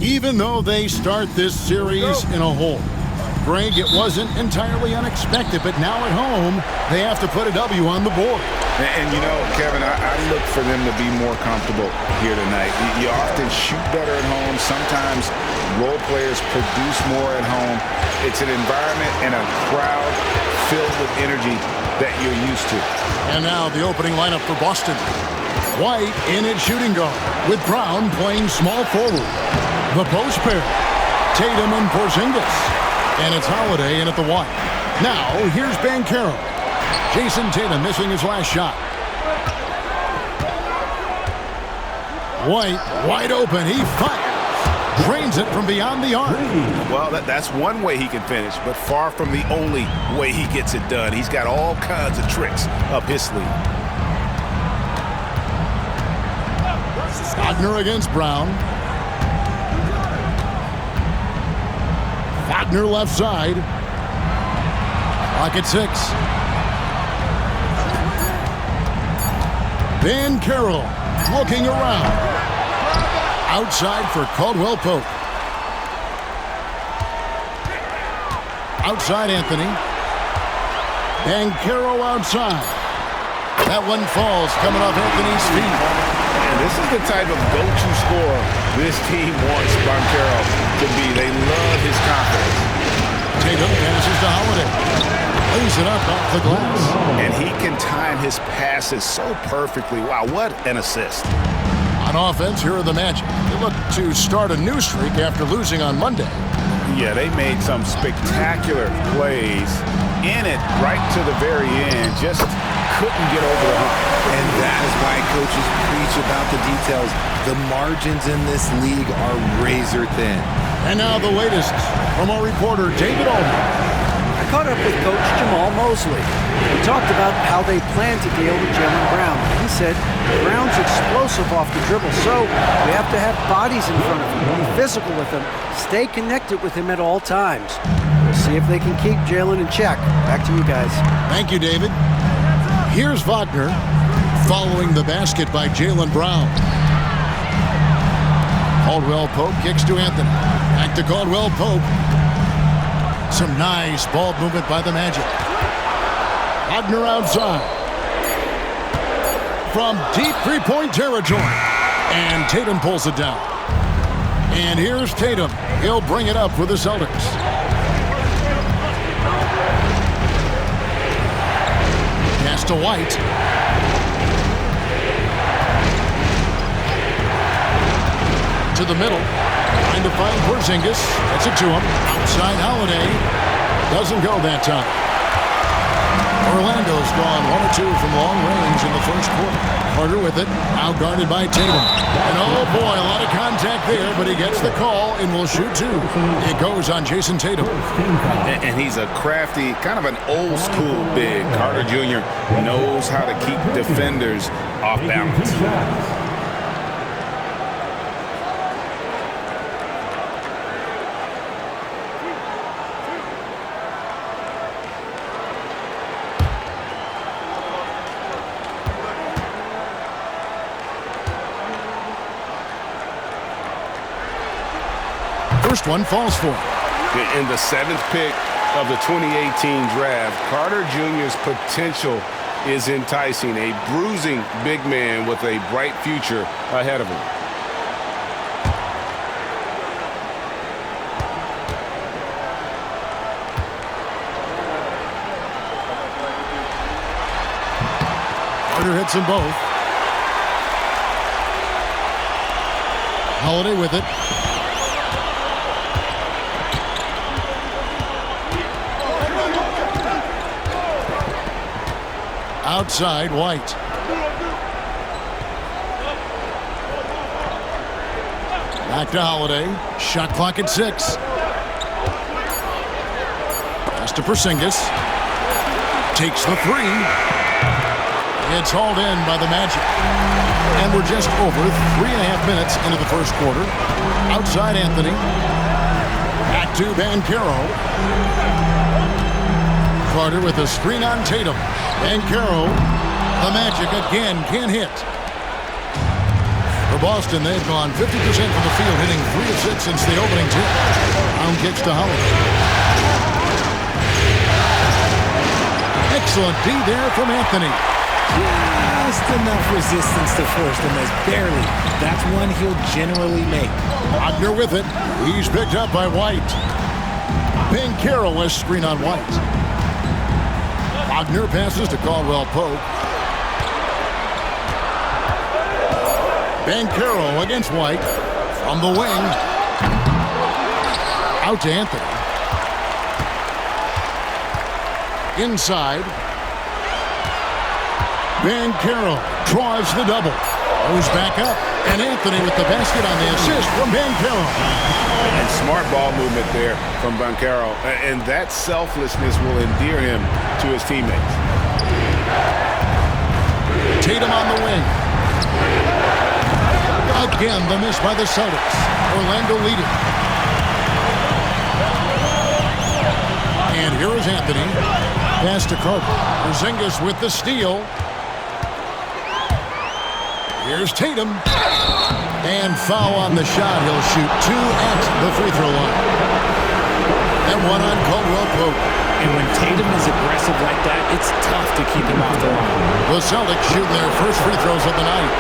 Even though they start this series in a hole, Greg, it wasn't entirely unexpected, but now at home, they have to put a W on the board. And you know, Kevin, I look for them to be more comfortable here tonight. You often shoot better at home. Sometimes role players produce more at home. It's an environment and a crowd filled with energy that you're used to. And now the opening lineup for Boston. White in at shooting guard, with Brown playing small forward. The post pair, Tatum and Porzingis. And it's Holiday in at the one. Now, here's Banchero. Jason Tatum missing his last shot. White, wide open. He fires. Drains it from beyond the arc. Well, that's one way he can finish, but far from the only way he gets it done. He's got all kinds of tricks up his sleeve. Wagner against Brown. Wagner left side. Clock at 6. Banchero looking around. Outside for Caldwell Pope. Outside Anthony. Banchero outside. That one falls coming off Anthony's feet. And this is the type of go-to scorer this team wants Banchero to be. They love his confidence. Tatum passes to Holiday. Lays it up off the glass. And he can time his passes so perfectly. Wow, what an assist. On offense, here are the Magic. They look to start a new streak after losing on Monday. Yeah, they made some spectacular plays in it right to the very end. Just couldn't get over the hump. And that is why coaches preach about the details. The margins in this league are razor thin. And now the latest from our reporter, David Allman. I caught up with Coach Jamal Mosley. We talked about how they plan to deal with Jaylen Brown. He said Brown's explosive off the dribble, so we have to have bodies in front of him, be physical with him, stay connected with him at all times. We'll see if they can keep Jaylen in check. Back to you guys. Thank you, David. Here's Wagner following the basket by Jaylen Brown. Caldwell Pope kicks to Anthony. Back to Caldwell Pope. Some nice ball movement by the Magic. Wagner outside. From deep three-point territory. And Tatum pulls it down. And here's Tatum. He'll bring it up for the Celtics. Pass to White. To the middle. Trying to find Porzingis. Gets it to him. Outside Holiday. Doesn't go that time. Orlando's gone 1 or 2 from long range in the first quarter. Carter with it. Now guarded by Tatum. And oh boy, a lot of contact there, but he gets the call and will shoot 2. It goes on Jason Tatum. And he's a crafty, kind of an old school big. Carter Jr. knows how to keep defenders off balance. First one falls for him. In the 7th pick of the 2018 draft, Carter Jr.'s potential is enticing. A bruising big man with a bright future ahead of him. Carter hits them both. Holiday with it. Outside, White. Back to Holiday. Shot clock at 6. Pass to Porzingis. Takes the 3. It's hauled in by the Magic. And we're just over 3.5 minutes into the first quarter. Outside Anthony. Back to Banchero. Carter with a screen on Tatum. Banchero, the Magic again can't hit. For Boston, they've gone 50% from the field, hitting 3 of 6 since the opening tip. Brown kicks to Holiday. Excellent D there from Anthony. Just enough resistance to force the miss, barely. That's one he'll generally make. Wagner with it. He's picked up by White. Banchero has screen on White. Wagner passes to Caldwell Pope. Banchero against White. From the wing. Out to Anthony. Inside. Banchero draws the double. Goes back up. And Anthony with the basket on the assist from Banchero. And smart ball movement there from Banchero. And that selflessness will endear him to his teammates. Tatum on the wing. Again, the miss by the Celtics. Orlando leading. And here is Anthony. Pass to Carter. Porzingis with the steal. Here's Tatum. And foul on the shot. He'll shoot 2 at the free throw line. And one on Caldwell Pope. And when Tatum is aggressive like that, it's tough to keep him off the line. The Celtics shooting their first free throws of the night.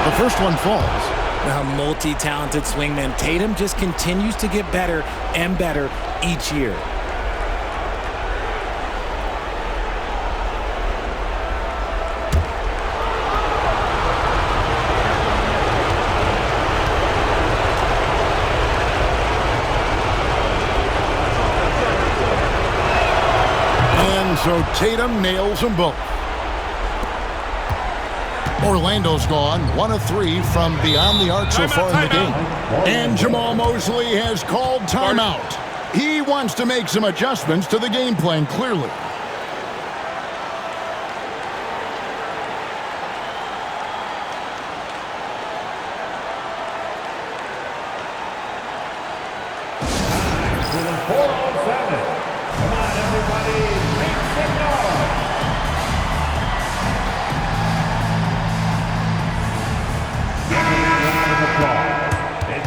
The first one falls. A multi-talented swingman, Tatum just continues to get better and better each year. And so Tatum nails them both. Orlando's gone 1 of 3 from beyond the arc so far in the game. And Jamal Mosley has called timeout. He wants to make some adjustments to the game plan, clearly.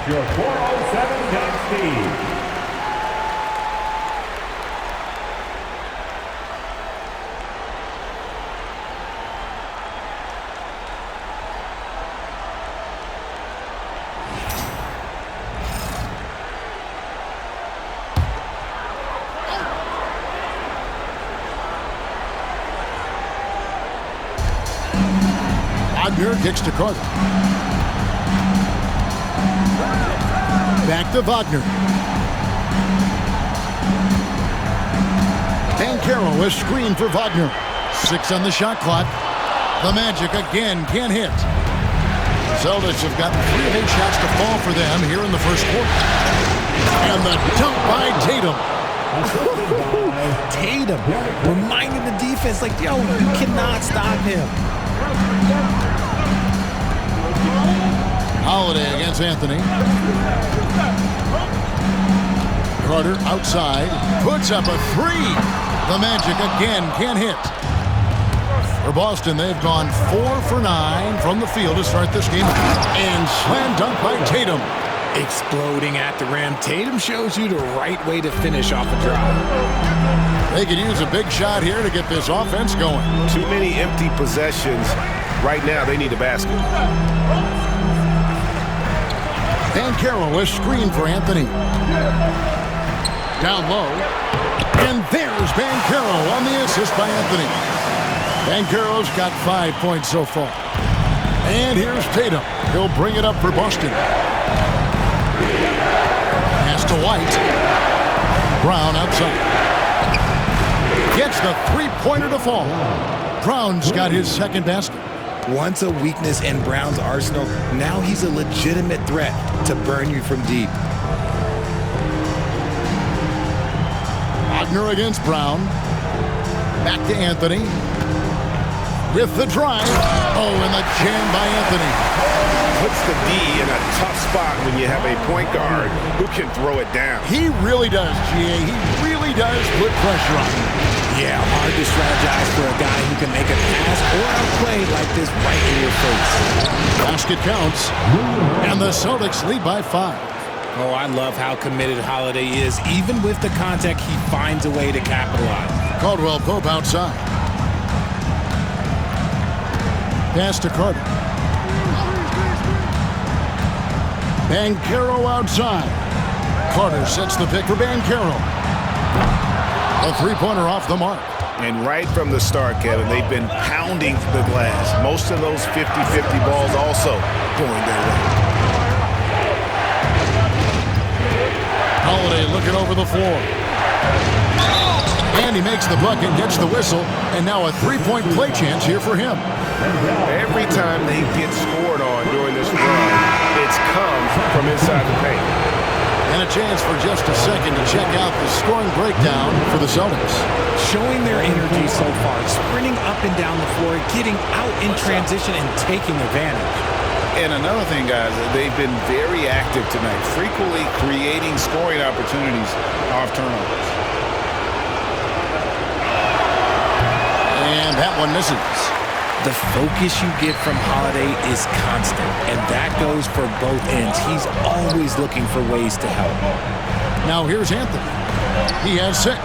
Your 407 got Steve. Wagner kicks to Carter. Back to Wagner. Banchero is screened for Wagner. 6 on the shot clock. The Magic again can't hit. Celtics have gotten 3 of 8 shots to fall for them here in the first quarter. And the dunk by Tatum. Tatum reminding the defense, like, yo, you cannot stop him. Holiday against Anthony. Carter outside. Puts up a 3. The Magic again can't hit. For Boston, they've gone 4 for 9 from the field to start this game. And slam dunk by Tatum. Exploding at the rim. Tatum shows you the right way to finish off a drive. They could use a big shot here to get this offense going. Too many empty possessions. Right now, they need a basket. Banchero is screened for Anthony. Down low. And there's Banchero on the assist by Anthony. Banchero's got 5 points so far. And here's Tatum. He'll bring it up for Boston. Pass to White. Brown outside. Gets the three-pointer to fall. Brown's got his second basket. Once a weakness in Brown's arsenal, now he's a legitimate threat to burn you from deep. Wagner against Brown. Back to Anthony. with the drive. Oh, and the jam by Anthony. Puts the D in a tough spot when you have a point guard who can throw it down. He really does, GA. He really does put pressure on him. Yeah, hard to strategize for a guy who can make a pass or a play like this right in your face. Basket counts, and the Celtics lead by 5. Oh, I love how committed Holiday is. Even with the contact, he finds a way to capitalize. Caldwell Pope outside. Pass to Carter. Banchero outside. Carter sets the pick for Banchero. A three-pointer off the mark. And right from the start, Kevin, they've been pounding the glass. Most of those 50-50 balls also going their way. Holiday looking over the floor. And he makes the bucket, gets the whistle, and now a three-point play chance here for him. Every time they get scored on during this run, it's come from inside the paint. And a chance for just a second to check out the scoring breakdown for the Celtics. Showing their energy so far, sprinting up and down the floor, getting out in transition and taking advantage. And another thing, guys, they've been very active tonight, frequently creating scoring opportunities off turnovers. And that one misses. The focus you get from Holiday is constant, and that goes for both ends. He's always looking for ways to help. Now here's Anthony. He has 6.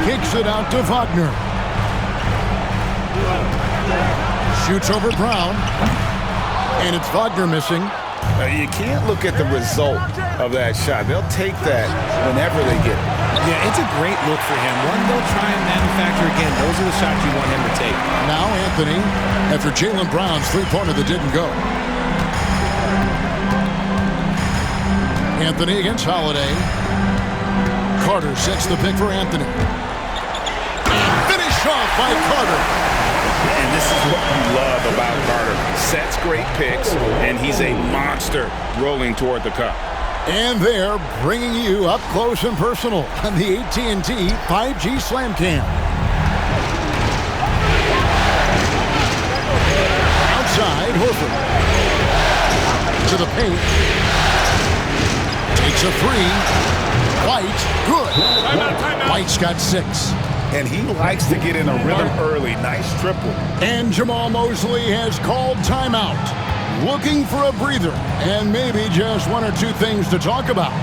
Kicks it out to Wagner. Shoots over Brown. And it's Wagner missing. You can't look at the result of that shot. They'll take that whenever they get it. Yeah, it's a great look for him. One they'll try and manufacture again. Those are the shots you want him to take. Now Anthony, after Jaylen Brown's three-pointer that didn't go. Anthony against Holiday. Carter sets the pick for Anthony. Finished off by Carter. And this is what you love about Carter. Sets great picks, and he's a monster rolling toward the cup. And they're bringing you up close and personal on the AT&T 5G Slam Cam. Outside, Horford. To the paint. Takes a 3. White, good. Timeout. White's got 6. And he likes to get in a rhythm early. Nice triple. And Jamal Mosley has called timeout. Looking for a breather and maybe just 1 or 2 things to talk about.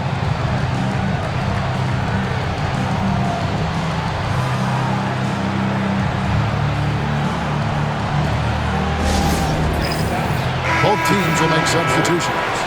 Both teams will make substitutions.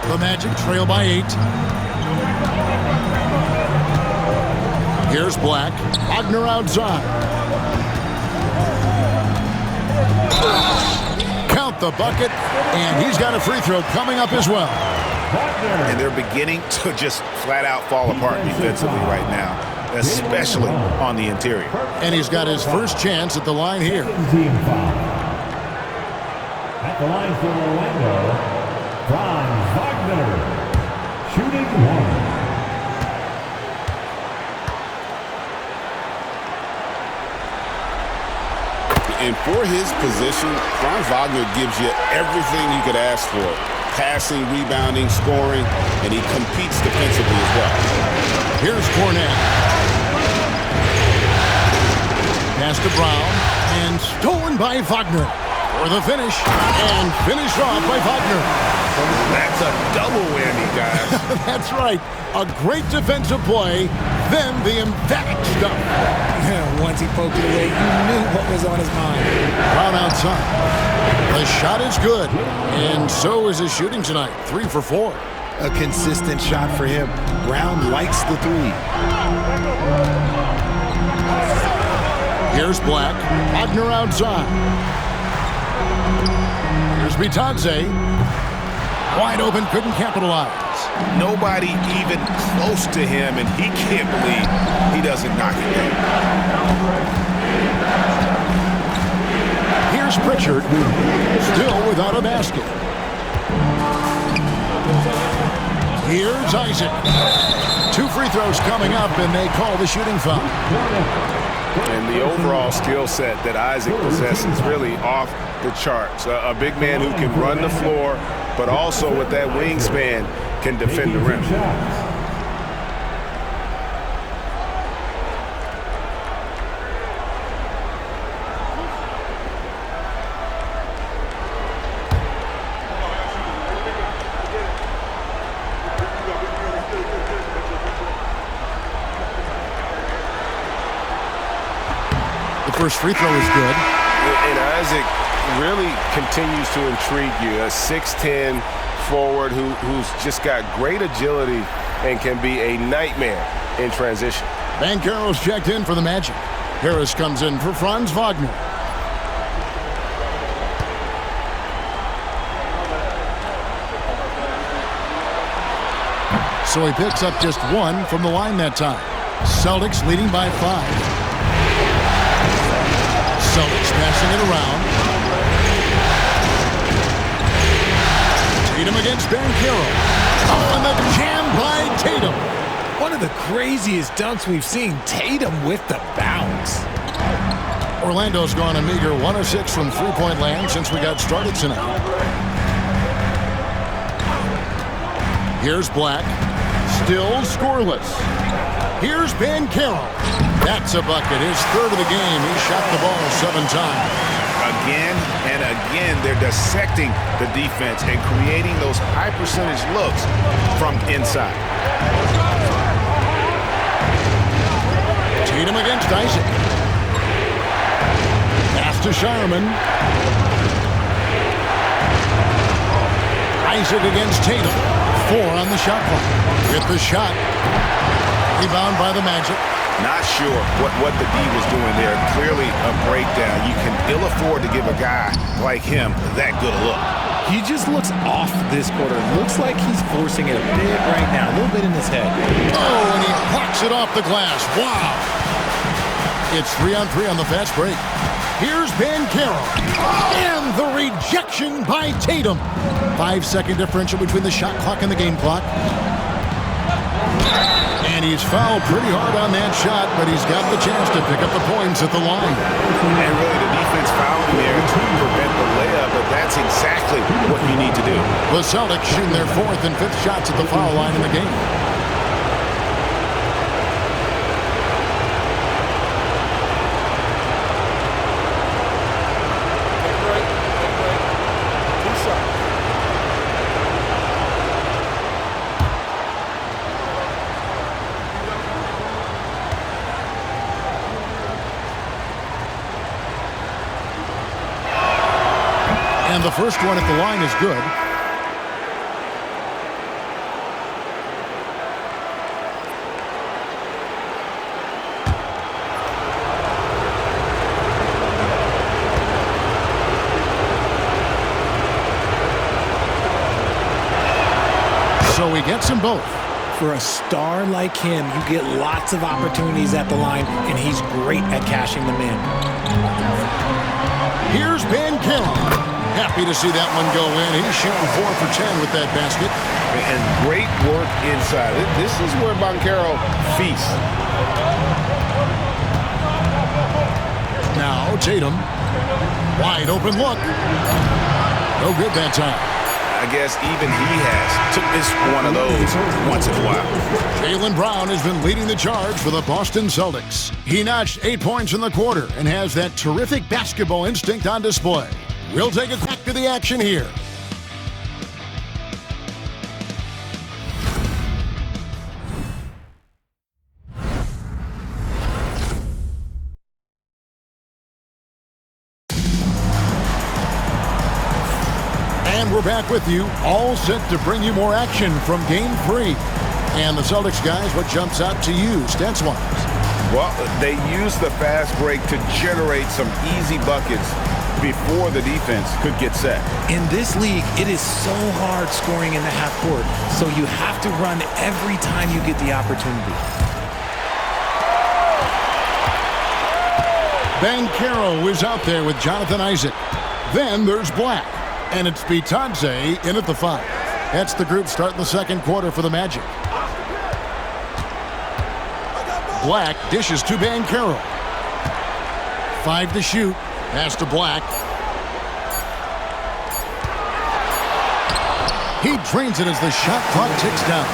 The Magic trail by 8. Here's Black. Wagner outside. Count the bucket, and he's got a free throw coming up as well. And they're beginning to just flat out fall apart defensively right now, especially on the interior. And he's got his first chance at the line here. Team foul. At the line for Orlando, Franz Wagner, shooting 1. And for his position, Franz Wagner gives you everything you could ask for. Passing, rebounding, scoring, and he competes defensively as well. Here's Cornette. Pass to Brown, and stolen by Wagner. For the finish, and finished off by Wagner. That's a double whammy, guys. That's right. A great defensive play, then the emphatic stuff. Once he poked it away, you knew what was on his mind. Brown outside. The shot is good, and so is his shooting tonight. 3 for 4. A consistent shot for him. Brown likes the 3. Here's Black. Wagner outside. Here's Bitadze. Wide open, couldn't capitalize. Nobody even close to him, and he can't believe he doesn't knock it down. Here's Pritchard, still without a basket. Here's Isaac. 2 free throws coming up, and they call the shooting foul. And the overall skill set that Isaac possesses really off the charts. A big man who can run the floor, but also with that wingspan can defend the rim. First free throw is good. And Isaac really continues to intrigue you. A 6'10" forward who's just got great agility and can be a nightmare in transition. Banchero's checked in for the Magic. Harris comes in for Franz Wagner. So he picks up just 1 from the line that time. Celtics leading by 5. Celtics passing it around. Tatum against Banchero. On the jam by Tatum. One of the craziest dunks we've seen. Tatum with the bounce. Orlando's gone a meager 1 of 6 from three-point land since we got started tonight. Here's Black. Still scoreless. Here's Banchero. That's a bucket. His 3rd of the game. He shot the ball 7 times. Again and again, they're dissecting the defense and creating those high percentage looks from inside. Tatum against Isaac. Pass to Shireman. Isaac against Tatum. 4 on the shot clock. With the shot. Rebound by the Magic. Not sure what the D was doing there. Clearly a breakdown. You can ill afford to give a guy like him that good a look. He just looks off this quarter. Looks like he's forcing it a bit right now. A little bit in his head. Oh, and he plucks it off the glass. Wow. It's 3-on-3 on the fast break. Here's Banchero. And the rejection by Tatum. 5-second differential between the shot clock and the game clock. And he's fouled pretty hard on that shot, but he's got the chance to pick up the points at the line. And really the defense fouled him there to prevent the layup, but that's exactly what you need to do. The Celtics shooting their 4th and 5th shots at the foul line in the game. And the first one at the line is good. So he gets them both. For a star like him, you get lots of opportunities at the line, and he's great at cashing them in. Here's Banchero. Happy to see that one go in. He's shooting 4 for 10 with that basket. And great work inside. This is where Banchero feasts. Now Tatum. Wide open look. No good that time. I guess even he took this one of those once in a while. Jaylen Brown has been leading the charge for the Boston Celtics. He notched 8 points in the quarter and has that terrific basketball instinct on display. We'll take it back to the action here. And we're back with you, all set to bring you more action from Game 3. And the Celtics guys, what jumps out to you, stats-wise? Well, they use the fast break to generate some easy buckets before the defense could get set. In this league, it is so hard scoring in the half court, so you have to run every time you get the opportunity. Banchero is out there with Jonathan Isaac. Then there's Black, and it's Bitadze in at the 5. That's the group starting the second quarter for the Magic. Black dishes to Banchero. 5 to shoot. Pass to Black. He drains it as the shot clock ticks down.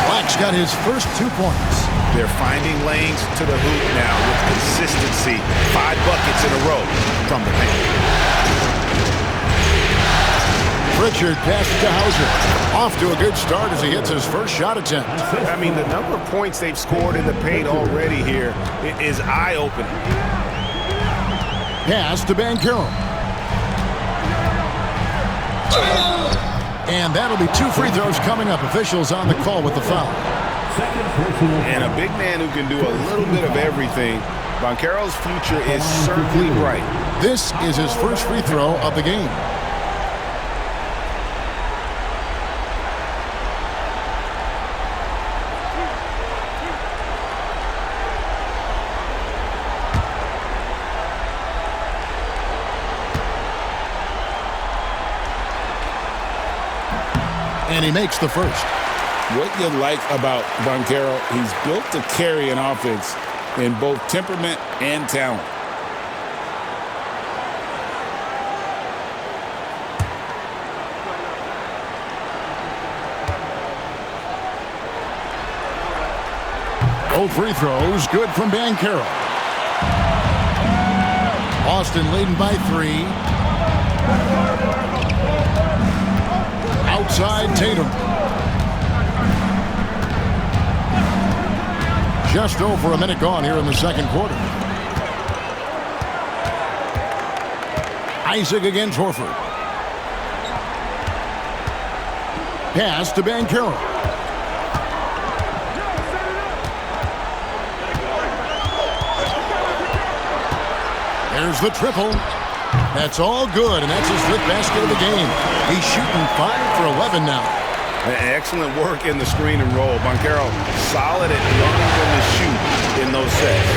Black's got his first 2 points. They're finding lanes to the hoop now with consistency. 5 buckets in a row from the paint. Pritchard passes to Hauser. Off to a good start as he hits his first shot attempt. I mean, the number of points they've scored in the paint already here is eye-opening. Pass to Banchero. And that'll be 2 free throws coming up. Officials on the call with the foul. And a big man who can do a little bit of everything. Banchero's future is certainly bright. This is his first free throw of the game. And he makes the first. What you like about Banchero, he's built to carry an offense in both temperament and talent. Both free throws good from Banchero. Boston leading by 3. Outside Tatum. Just over a minute gone here in the second quarter. Isaac against Horford. Pass to Banchero. There's the triple. That's all good, and that's his 5th basket of the game. He's shooting 5 for 11 now. Excellent work in the screen and roll. Banchero solid at learning when to shoot in those sets.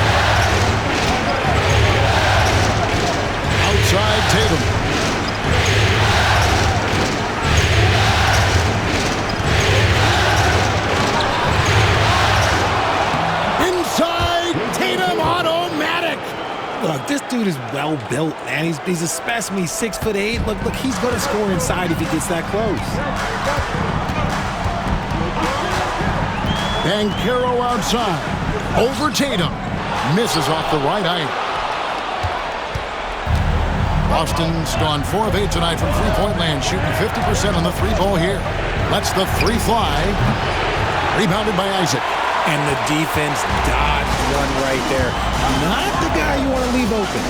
Outside Tatum. Inside Tatum, automatic. Look, this dude is well built, man. He's a specimen. He's 6'8". Look, he's going to score inside if he gets that close. Banchero outside. Over Tatum. Misses off the right eye. Boston's gone 4 of 8 tonight from three-point land, shooting 50% on the 3-ball here. Lets the 3 fly. Rebounded by Isaac. And the defense dodged one right there. Not the guy you want to leave open.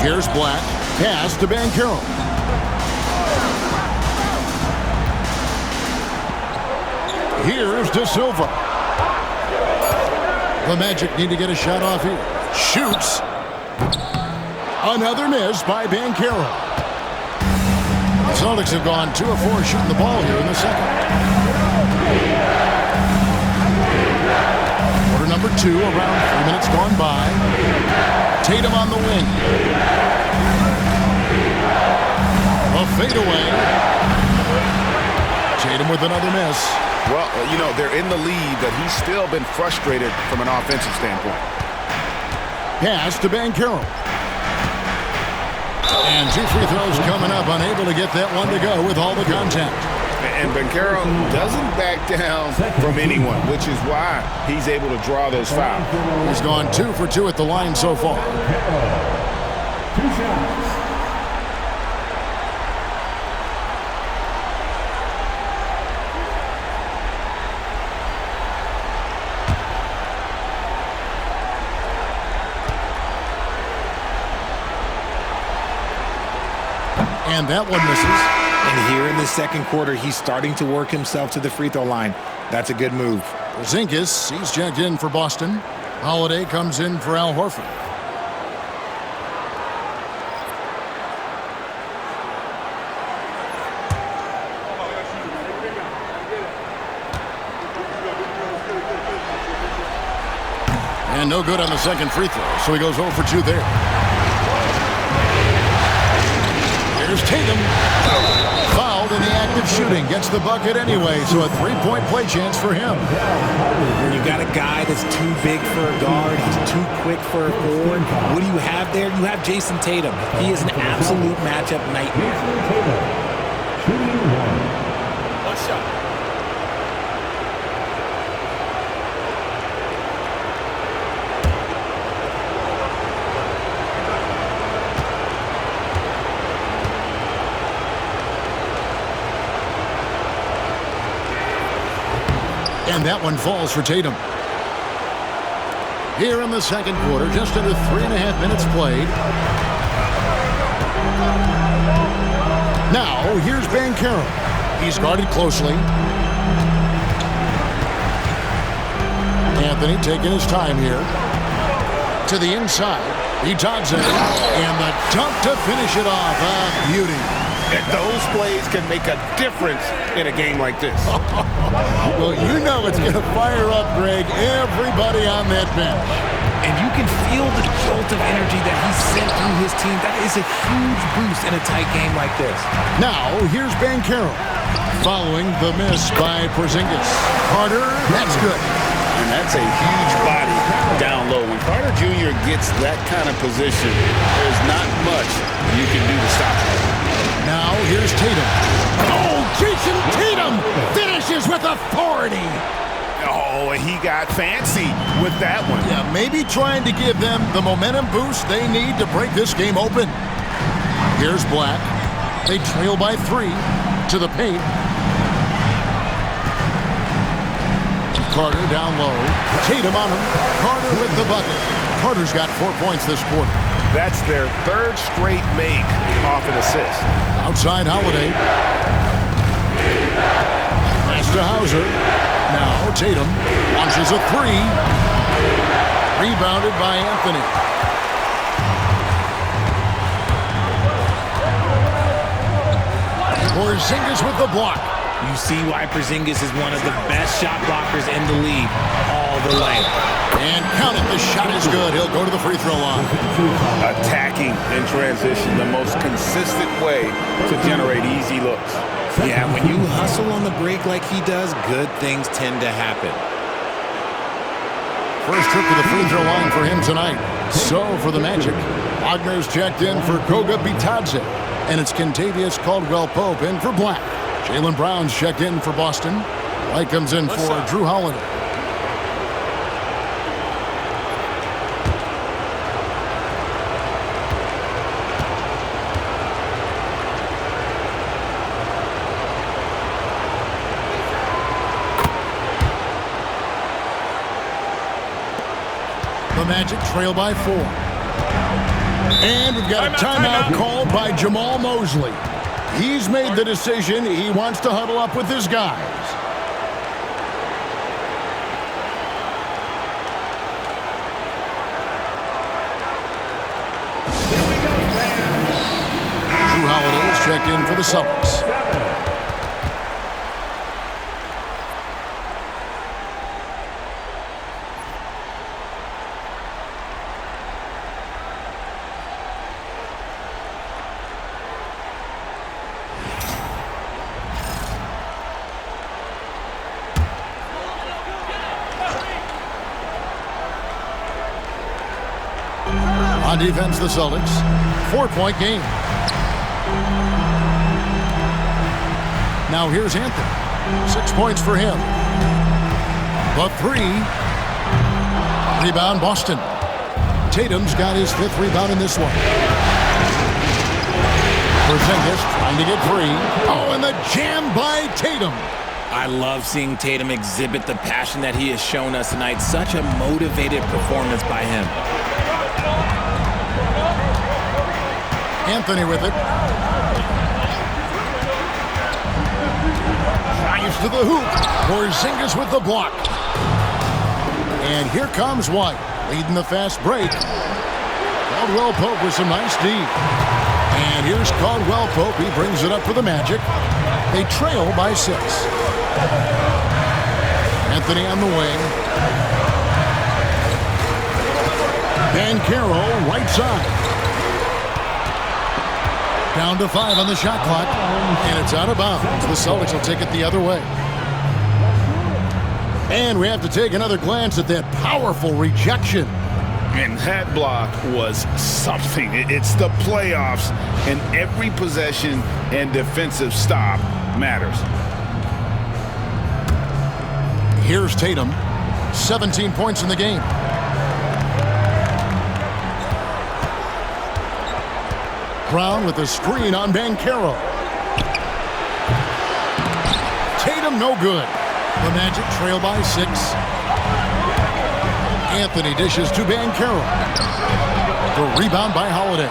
Here's Black. Pass to Banchero. Here's De Silva. The Magic need to get a shot off here. Shoots. Another miss by Banchero. The Celtics have gone 2 of 4 shooting the ball here in the second. Quarter number 2, around 3 minutes gone by. Tatum on the wing. A fadeaway. Tatum with another miss. Well, you know, they're in the lead, but he's still been frustrated from an offensive standpoint. Pass to Banchero. And 2 free throws coming up, unable to get that one to go with all the contact. And Banchero doesn't back down from anyone, which is why he's able to draw those fouls. He's gone 2 for 2 at the line so far. 2 shots. And that one misses. And here in the second quarter, he's starting to work himself to the free throw line. That's a good move. Porzingis, he's checked in for Boston. Holiday comes in for Al Horford. And no good on the second free throw, so he goes 0 for 2 there. Here's Tatum. Fouled in the act of shooting. Gets the bucket anyway, so a three-point play chance for him. When you got a guy that's too big for a guard, he's too quick for a forward, what do you have there? You have Jason Tatum. He is an absolute matchup nightmare. Shooting one. One shot. And that one falls for Tatum. Here in the second quarter, just under 3.5 minutes played. Now, here's Banchero. He's guarded closely. Anthony taking his time here. To the inside. Bitadze. And the dunk to finish it off. A beauty. And those plays can make a difference in a game like this. Well, you know it's going to fire up, Greg, everybody on that bench. And you can feel the jolt of energy that he sent through his team. That is a huge boost in a tight game like this. Now, here's Banchero. Following the miss by Porzingis. Carter, that's good. And that's a huge body down low. When Carter Jr. gets that kind of position, there's not much you can do to stop him. Now, here's Tatum. Oh, Jason Tatum finishes with authority. Oh, he got fancy with that one. Yeah, maybe trying to give them the momentum boost they need to break this game open. Here's Black. They trail by 3 to the paint. Carter down low. Tatum on him. Carter with the bucket. Carter's got 4 points this quarter. That's their third straight make off an assist. Outside Holiday. Pass to Hauser. Now Tatum launches a 3. Rebounded by Anthony. Porzingis with the block. You see why Porzingis is one of the best shot blockers in the league all the way. And count it, the shot is good. He'll go to the free throw line. Attacking in transition, the most consistent way to generate easy looks. Yeah, when you hustle on the break like he does, good things tend to happen. First trip to the free throw line for him tonight. So for the Magic, Wagner's checked in for Koga Bitadze. And it's Kentavious Caldwell-Pope in for Black. Jaylen Brown's checked in for Boston. White comes in for Drew Holiday. The Magic trail by 4. And we've got a timeout called by Jamal Mosley. He's made the decision he wants to huddle up with his guys. Drew Holiday is checked in for the Celtics. On defense, the Celtics. 4-point game. Now here's Anthony. 6 points for him. The 3. Rebound, Boston. Tatum's got his 5th rebound in this one. Porzingis trying to get free. Oh, and the jam by Tatum. I love seeing Tatum exhibit the passion that he has shown us tonight. Such a motivated performance by him. Anthony with it. Drives to the hoop. Porzingis with the block. And here comes White. leading the fast break. Caldwell Pope with some nice D. And here's Caldwell Pope. He brings it up for the Magic. They trail by 6. Anthony on the wing. Banchero, right side. Down to 5 on the shot clock. And it's out of bounds. The Celtics will take it the other way. And we have to take another glance at that powerful rejection. And that block was something. It's the playoffs, and every possession and defensive stop matters. Here's Tatum. 17 points in the game. Brown with a screen on Banchero. Tatum no good. The Magic trail by 6. Anthony dishes to Banchero. The rebound by Holiday.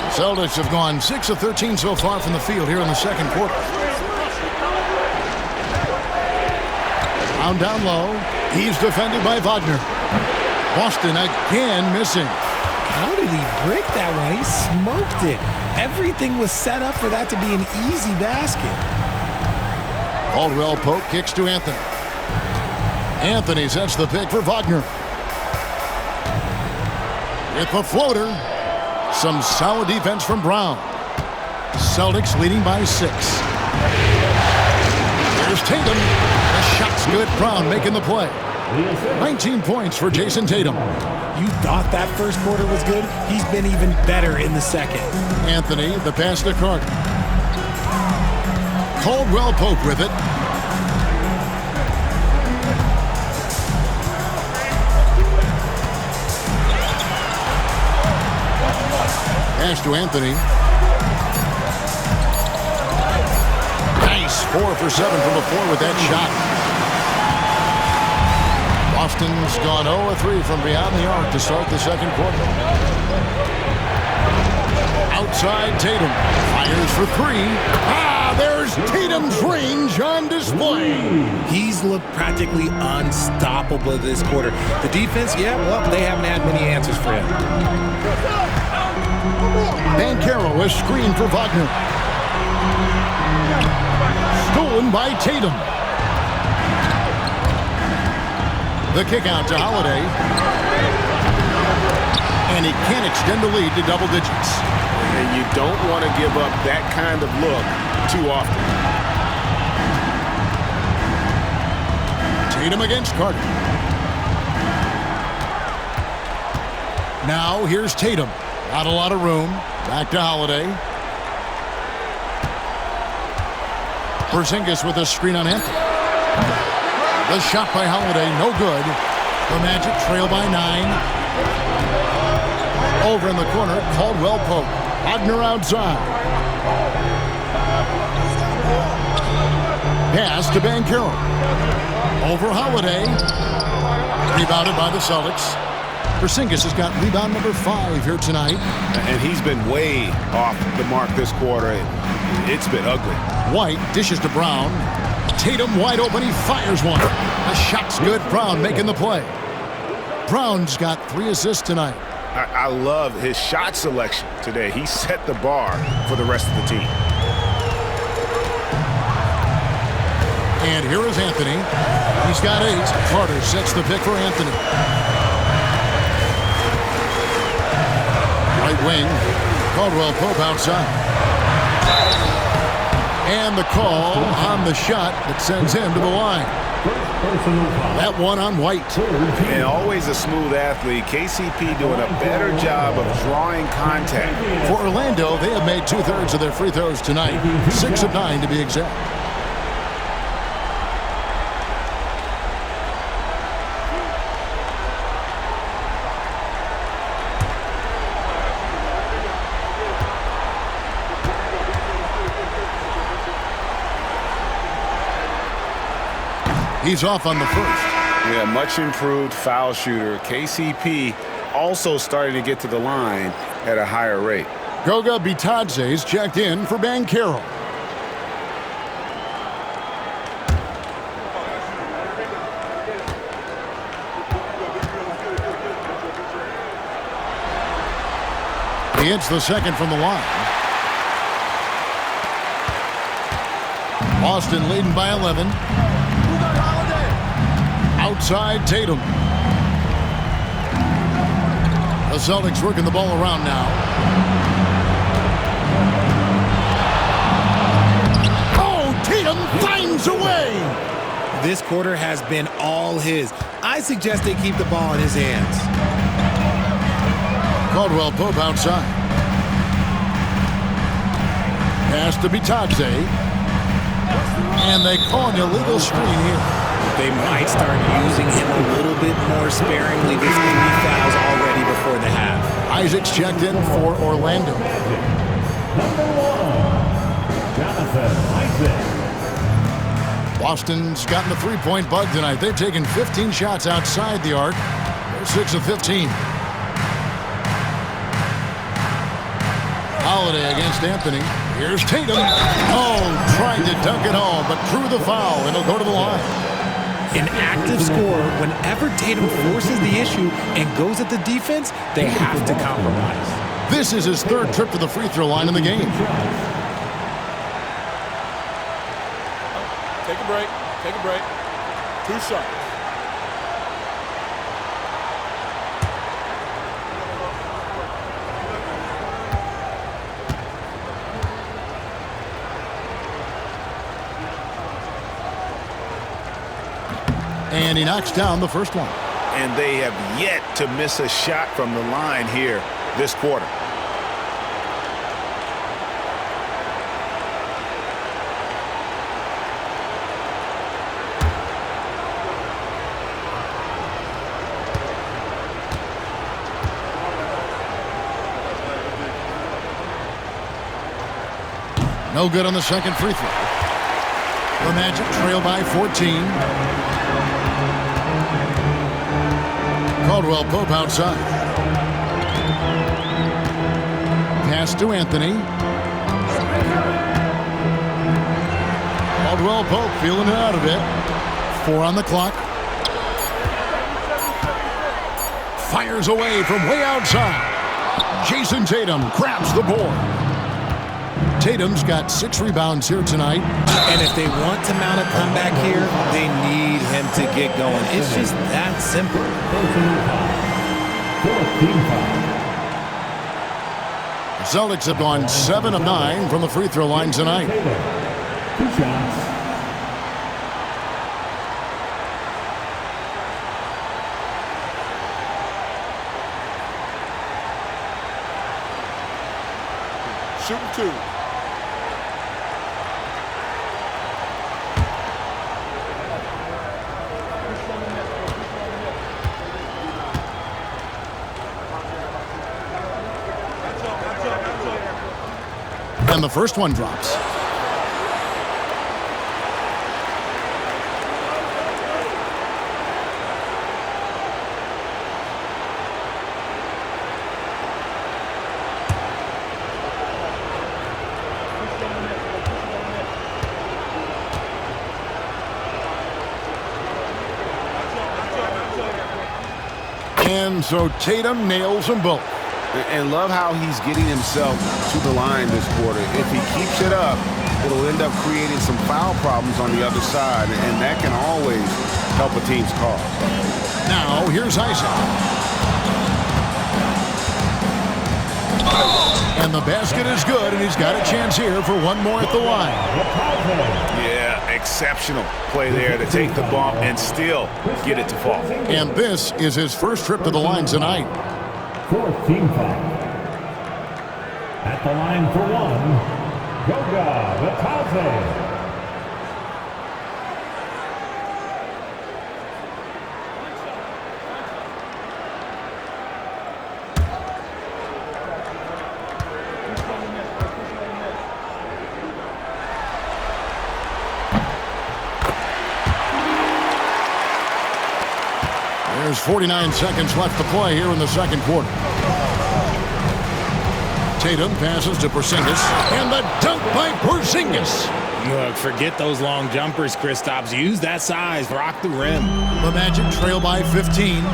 The Celtics have gone 6 of 13 so far from the field here in the second quarter. Down low. He's defended by Wagner. Boston again missing. How did he break that one? He smoked it. Everything was set up for that to be an easy basket. Caldwell Pope kicks to Anthony. Anthony sets the pick for Wagner. With the floater. Some solid defense from Brown. Celtics leading by 6. Here's Tatum. The shot's good. Brown making the play. 19 points for Jason Tatum. You thought that first quarter was good? He's been even better in the second. Anthony, the pass to Carter. Caldwell Pope with it. Pass to Anthony. Nice. 4 for 7 from the floor with that shot. Boston's gone 0-3 from beyond the arc to start the second quarter. Outside Tatum. Fires for 3. There's Tatum's range on display. He's looked practically unstoppable this quarter. The defense, yeah, well, they haven't had many answers for him. Banchero is screened for Wagner. Stolen by Tatum. The kick out to Holiday. And he can't extend the lead to double digits. And you don't want to give up that kind of look too often. Tatum against Carter. Now here's Tatum. Not a lot of room. Back to Holiday. Porzingis with a screen on Anthony. The shot by Holiday, no good. The Magic trail by 9. Over in the corner, Caldwell Pope. Wagner outside. Pass to Banchero. Over Holiday. Rebounded by the Celtics. Porzingis has got rebound number 5 here tonight. And he's been way off the mark this quarter. It's been ugly. White dishes to Brown. Tatum wide open. He fires one. The shot's good. Brown making the play. Brown's got 3 assists tonight. I love his shot selection today. He set the bar for the rest of the team. And here is Anthony. He's got 8. Carter sets the pick for Anthony. Right wing. Caldwell Pope outside. And the call on the shot that sends him to the line. That one on White. And always a smooth athlete. KCP doing a better job of drawing contact. For Orlando, they have made 2/3 of their free throws tonight. 6 of 9 to be exact. He's off on the first. Yeah, much improved foul shooter. KCP also starting to get to the line at a higher rate. Goga Bitadze's checked in for Banchero. He hits the second from the line. Boston leading by 11. Outside Tatum. The Celtics working the ball around now. Oh, Tatum finds a way. This quarter has been all his. I suggest they keep the ball in his hands. Caldwell Pope outside. Pass to Bitadze. And they call an illegal screen here. They might start using him a little bit more sparingly. There's 3 fouls already before the half. Isaac's checked in for Orlando. Number 1, Jonathan Isaac. Boston's gotten the three-point bug tonight. They've taken 15 shots outside the arc. They're 6 of 15. Holiday against Anthony. Here's Tatum. Oh, tried to dunk it home, but drew the foul, and he'll go to the line. An active scorer, whenever Tatum forces the issue and goes at the defense, they have to compromise. This is his 3rd trip to the free throw line in the game. Take a break. Take a break. 2 shots. And he knocks down the first one. And they have yet to miss a shot from the line here this quarter. No good on the second free throw. The Magic trail by 14. Caldwell Pope outside. Pass to Anthony. Caldwell Pope feeling it out a bit. 4 on the clock. Fires away from way outside. Jason Tatum grabs the board. Tatum's got 6 rebounds here tonight. And if they want to mount a comeback here, they need him to get going. It's just that simple. The Celtics have gone 7 of 9 from the free throw line tonight. 2 shots. Shooting 2. And the first one drops. And so Tatum nails them both. And love how he's getting himself to the line this quarter. If he keeps it up, it'll end up creating some foul problems on the other side, and that can always help a team's cause. Now, here's Isaac. And the basket is good, and he's got a chance here for one more at the line. Yeah, exceptional play there to take the bump and still get it to fall. And this is his first trip to the line tonight. 4th team foul. At the line for 1, Goga Bitadze. There's 49 seconds left to play here in the second quarter. Tatum passes to Porzingis, and the dunk by Porzingis. Look, forget those long jumpers, Kristaps. Use that size. Rock the rim. The Magic trail by 15.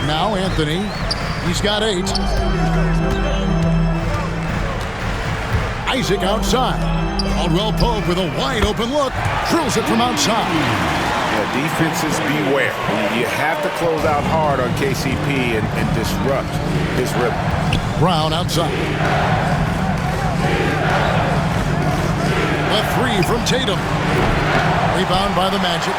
Now Anthony. He's got 8. Isaac outside. Caldwell Pope with a wide open look. Drills it from outside. Yeah, defenses beware. You have to close out hard on KCP and disrupt his rhythm. Brown outside. A 3 from Tatum. Rebound by the Magic.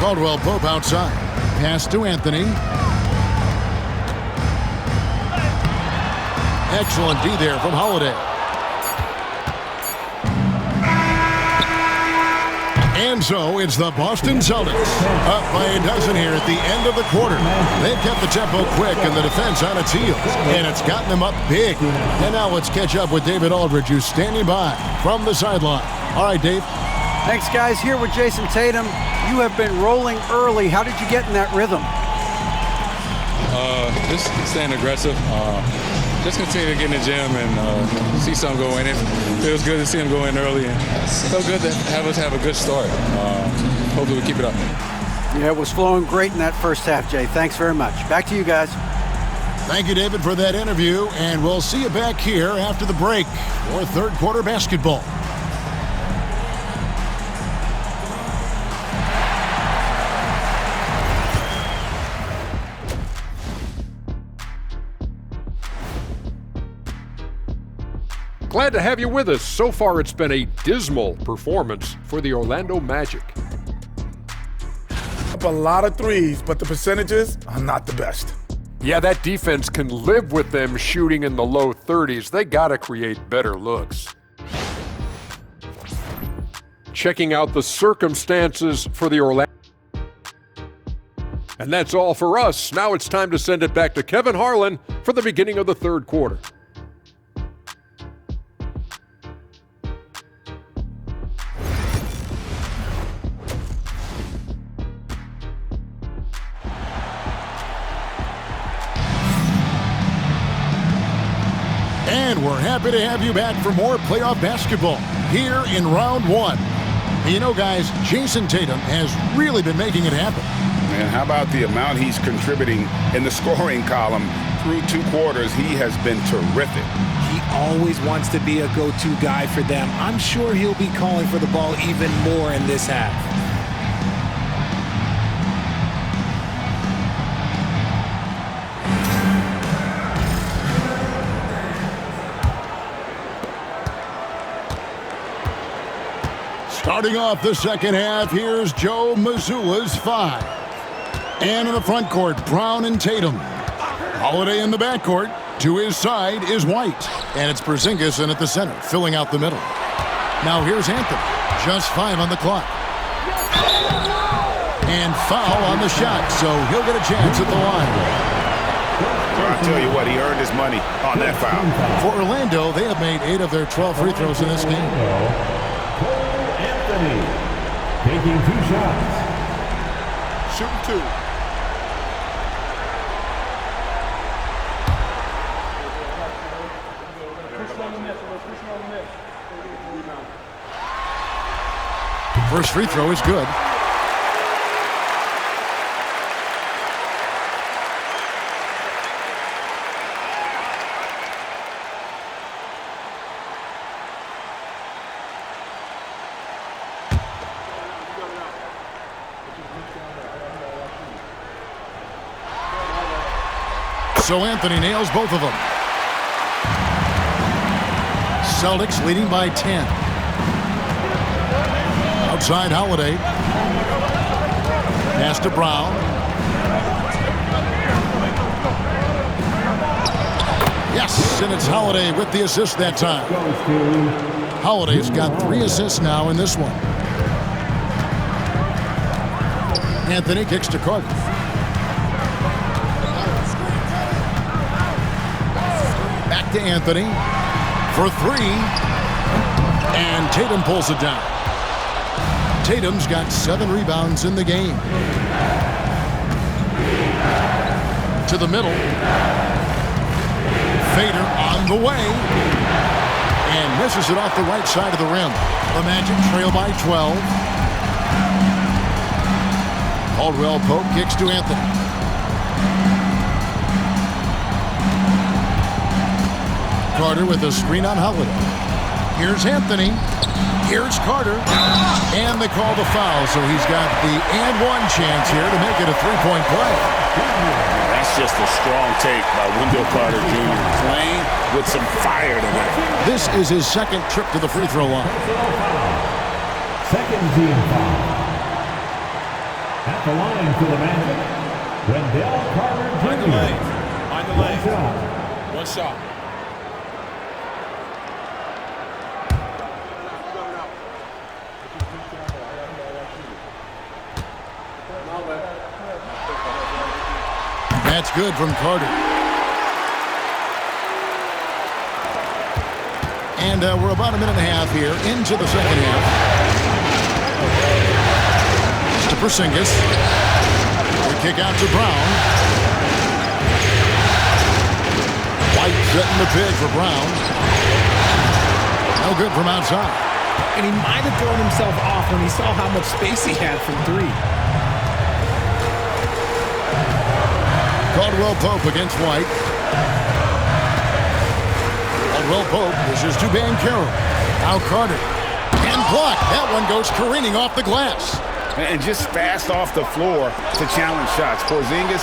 Caldwell Pope outside. Pass to Anthony. Excellent D there from Holiday. And so it's the Boston Celtics up by a dozen here at the end of the quarter. They've kept the tempo quick and the defense on its heels, and it's gotten them up big. And now let's catch up with David Aldridge, who's standing by from the sideline. All right, Dave. Thanks, guys. Here with Jason Tatum. You have been rolling early. How did you get in that rhythm? Just staying aggressive. Just continue to get in the gym and see something go in. It feels good to see him go in early, and so good to have us have a good start. Hopefully we keep it up. Yeah, it was flowing great in that first half, Jay. Thanks very much. Back to you guys. Thank you, David, for that interview, and we'll see you back here after the break for third quarter basketball. Glad to have you with us. So far, it's been a dismal performance for the Orlando Magic. Up a lot of threes, but the percentages are not the best. Yeah, that defense can live with them shooting in the low 30s. They got to create better looks. Checking out the circumstances for the Orlando. And that's all for us. Now it's time to send it back to Kevin Harlan for the beginning of the third quarter. And we're happy to have you back for more playoff basketball here in round 1. You know, guys, Jason Tatum has really been making it happen. And how about the amount he's contributing in the scoring column through 2 quarters? He has been terrific. He always wants to be a go-to guy for them. I'm sure he'll be calling for the ball even more in this half. Starting off the second half, here's Joe Mazzulla's 5. And in the front court, Brown and Tatum. Holiday in the backcourt. To his side is White. And it's Porzingis in at the center, filling out the middle. Now here's Anthony. Just 5 on the clock. And foul on the shot, so he'll get a chance at the line. I'll tell you what, he earned his money on that foul. For Orlando, they have made 8 of their 12 free throws in this game. Taking 2 shots. Shooting 2. First free throw is good. So Anthony nails both of them. Celtics leading by 10. Outside Holiday. Pass to Brown. Yes, and it's Holiday with the assist that time. Holiday's got 3 assists now in this one. Anthony kicks to Carter. Back to Anthony for 3. And Tatum pulls it down. Tatum's got 7 rebounds in the game. To the middle. Fader on the way. And misses it off the right side of the rim. The Magic trail by 12. Caldwell Pope kicks to Anthony. Carter with a screen on Holiday. Here's Anthony. Here's Carter. And they call the foul, so he's got the and one chance here to make it a three-point play. That's just a strong take by Wendell Carter Jr. Playing with some fire tonight. This is his second trip to the free throw line. Second team foul. At the line for the Magic, Wendell Carter Jr. Find the lane. Find the lane. One shot. That's good from Carter. And we're about a minute and a half here into the second half. To Porzingis. The kick out to Brown. White setting the pig for Brown. No good from outside. And he might have thrown himself off when he saw how much space he had from three. Caldwell Pope against White. Caldwell Pope dishes to Banchero. Now Carter. And blocked. That one goes careening off the glass. And just fast off the floor to challenge shots. Porzingis,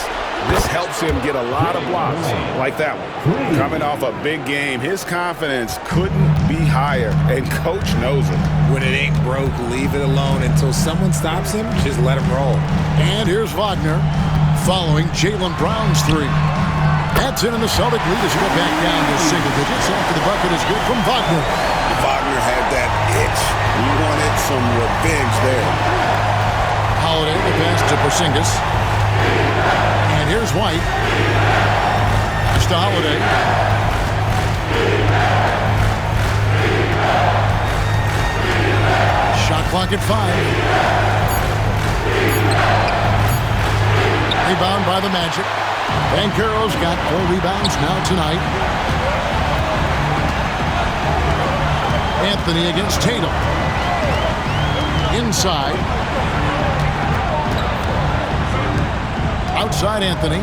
this helps him get a lot of blocks like that one. Coming off a big game, his confidence couldn't be higher, and coach knows it. When it ain't broke, leave it alone until someone stops him. Just let him roll. And here's Wagner following Jaylen Brown's three. That's in, and the Celtic lead as we go back down to single digits after the bucket is good from Wagner. Wagner had that itch. He wanted some revenge there. Holiday, the pass to Porzingis. And here's White. It's to Holiday. Shot clock at 5. Rebound by the Magic. Banchero's got 4 rebounds now tonight. Anthony against Tatum. Inside. Outside Anthony.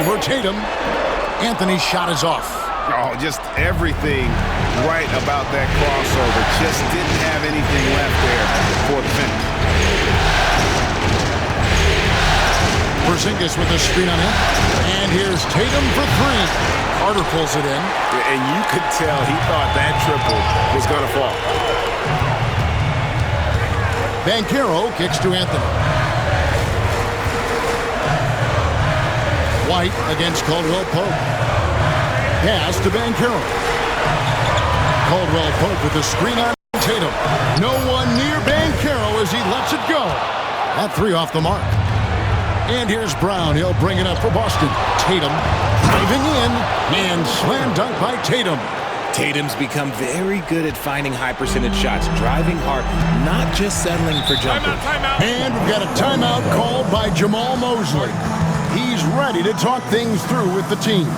Over Tatum. Anthony's shot is off. Oh, just everything right about that crossover. Just didn't have anything left there for the finish. Porzingis with a screen on him. And here's Tatum for 3. Carter pulls it in. And you could tell he thought that triple was going to fall. Banchero kicks to Anthony. White against Caldwell Pope. Pass to Banchero. Caldwell Pope with the screen on Tatum. No one near Banchero as he lets it go. That 3 off the mark. And here's Brown. He'll bring it up for Boston. Tatum driving in and slam dunk by Tatum. Tatum's become very good at finding high percentage shots, driving hard, not just settling for jumpers. And we've got a timeout called by Jamal Mosley. He's ready to talk things through with the team.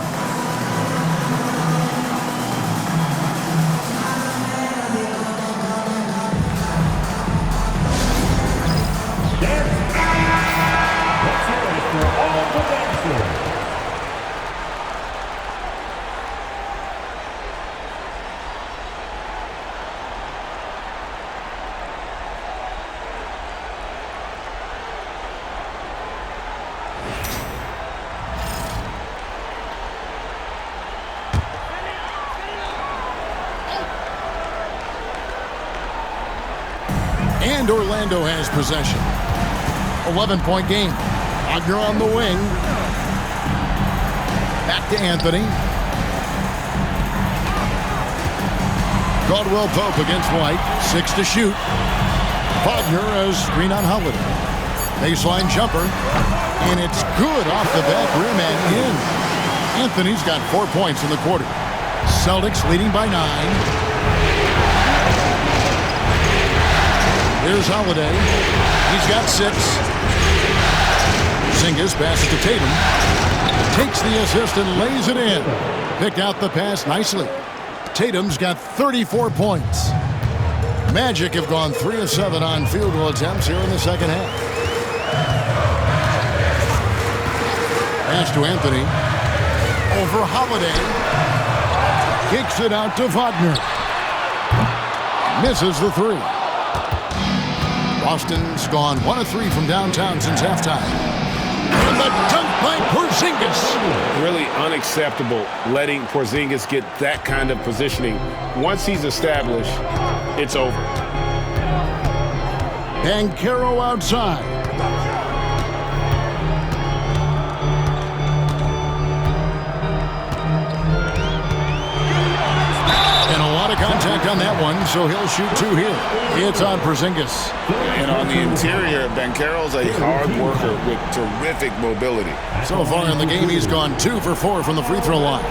And Orlando has possession. 11-point game. Wagner on the wing. Back to Anthony. Caldwell Pope against White. 6 to shoot. Wagner has screen on Holiday. Baseline jumper. And it's good off the back rim and in. Anthony's got 4 points in the quarter. Celtics leading by 9. Here's Holiday. He's got 6. Porzingis passes to Tatum. Takes the assist and lays it in. Picked out the pass nicely. Tatum's got 34 points. Magic have gone 3 of 7 on field goal attempts here in the second half. Pass to Anthony. Over Holiday. Kicks it out to Wagner. Misses the 3. Boston's gone 1 of 3 from downtown since halftime. And the dunk by Porzingis. Really unacceptable letting Porzingis get that kind of positioning. Once he's established, it's over. Banchero outside. And a lot of contact on that one, so he'll shoot 2 here. It's on Porzingis. And on the interior, Banchero's a hard worker with terrific mobility. So far in the game, he's gone 2 for 4 from the free throw line.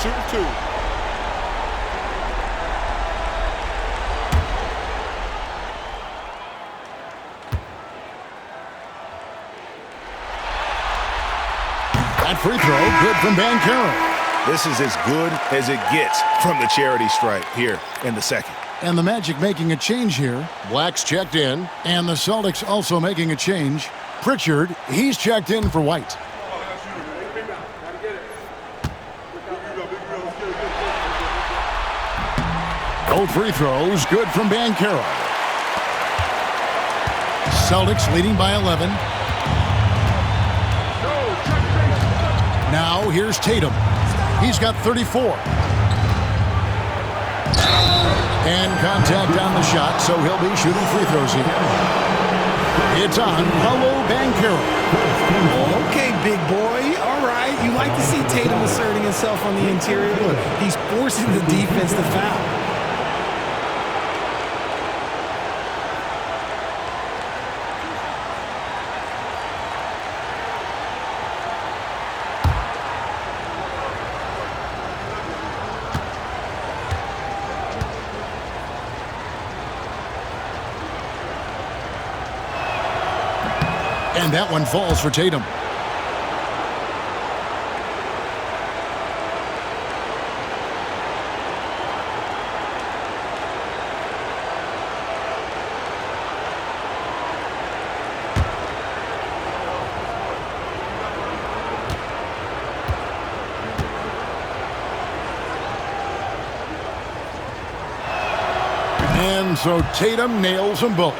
Shoot 2. That free throw, good from Banchero. This is as good as it gets from the charity stripe here in the second. And the Magic making a change here. Black's checked in, and the Celtics also making a change. Pritchard, he's checked in for White. Both free throws, good from Banchero. Celtics leading by 11. Now here's Tatum. He's got 34. And contact on the shot, so he'll be shooting free throws here. It's on Paolo Banchero. Okay, big boy. All right. You like to see Tatum asserting himself on the interior. Look, he's forcing the defense to foul. And that one falls for Tatum. And so Tatum nails them both.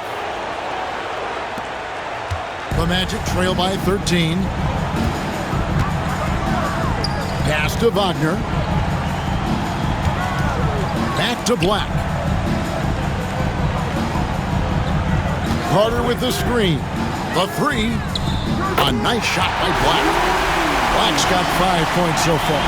The Magic trail by 13. Pass to Wagner. Back to Black. Carter with the screen. The 3. A nice shot by Black. Black's got 5 points so far.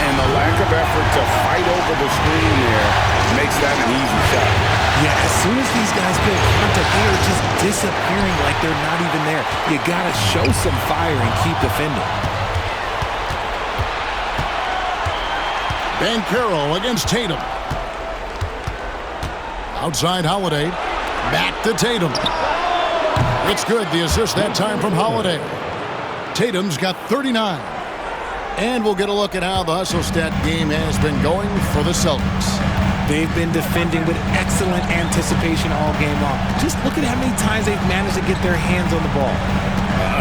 And the lack of effort to fight over the screen there makes that an easy shot. Yeah, as soon as these guys feel contact, they are just disappearing like they're not even there. You got to show some fire and keep defending. Banchero against Tatum. Outside Holiday. Back to Tatum. It's good. The assist that time from Holiday. Tatum's got 39. And we'll get a look at how the hustle stat game has been going for the Celtics. They've been defending with excellent anticipation all game long. Just look at how many times they've managed to get their hands on the ball.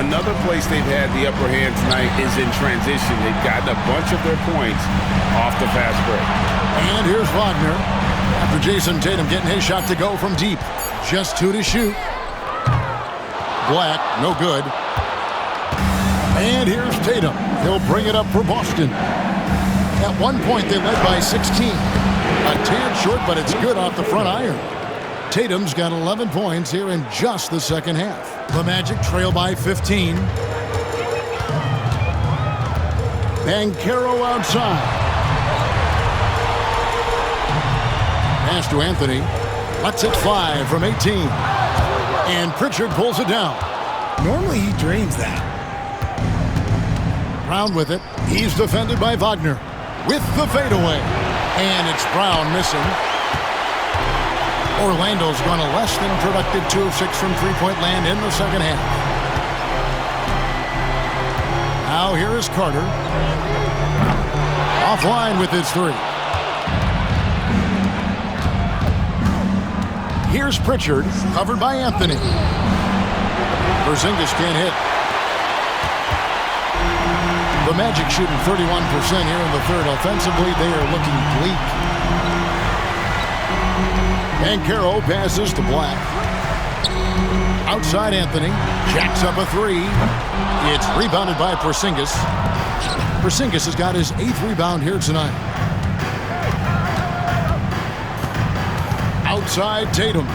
Another place they've had the upper hand tonight is in transition. They've gotten a bunch of their points off the fast break. And here's Wagner. After Jason Tatum getting his shot to go from deep. Just 2 to shoot. Black, no good. And here's Tatum. He'll bring it up for Boston. At one point, they led by 16. A tad short, but it's good off the front iron. Tatum's got 11 points here in just the second half. The Magic trail by 15. Banchero outside. Pass to Anthony. Lets it fly from 18. And Pritchard pulls it down. Normally he drains that. Brown with it. He's defended by Wagner. With the fadeaway. And it's Brown missing. Orlando's gone a less than productive 2 of 6 from three-point land in the second half. Now here is Carter. Offline with his 3. Here's Pritchard, covered by Anthony. Porzingis can't hit. The Magic shooting 31% here in the third. Offensively, they are looking bleak. And Caro passes to Black. Outside Anthony, jacks up a three. It's rebounded by Porzingis. Porzingis has got his 8th rebound here tonight. Outside Tatum.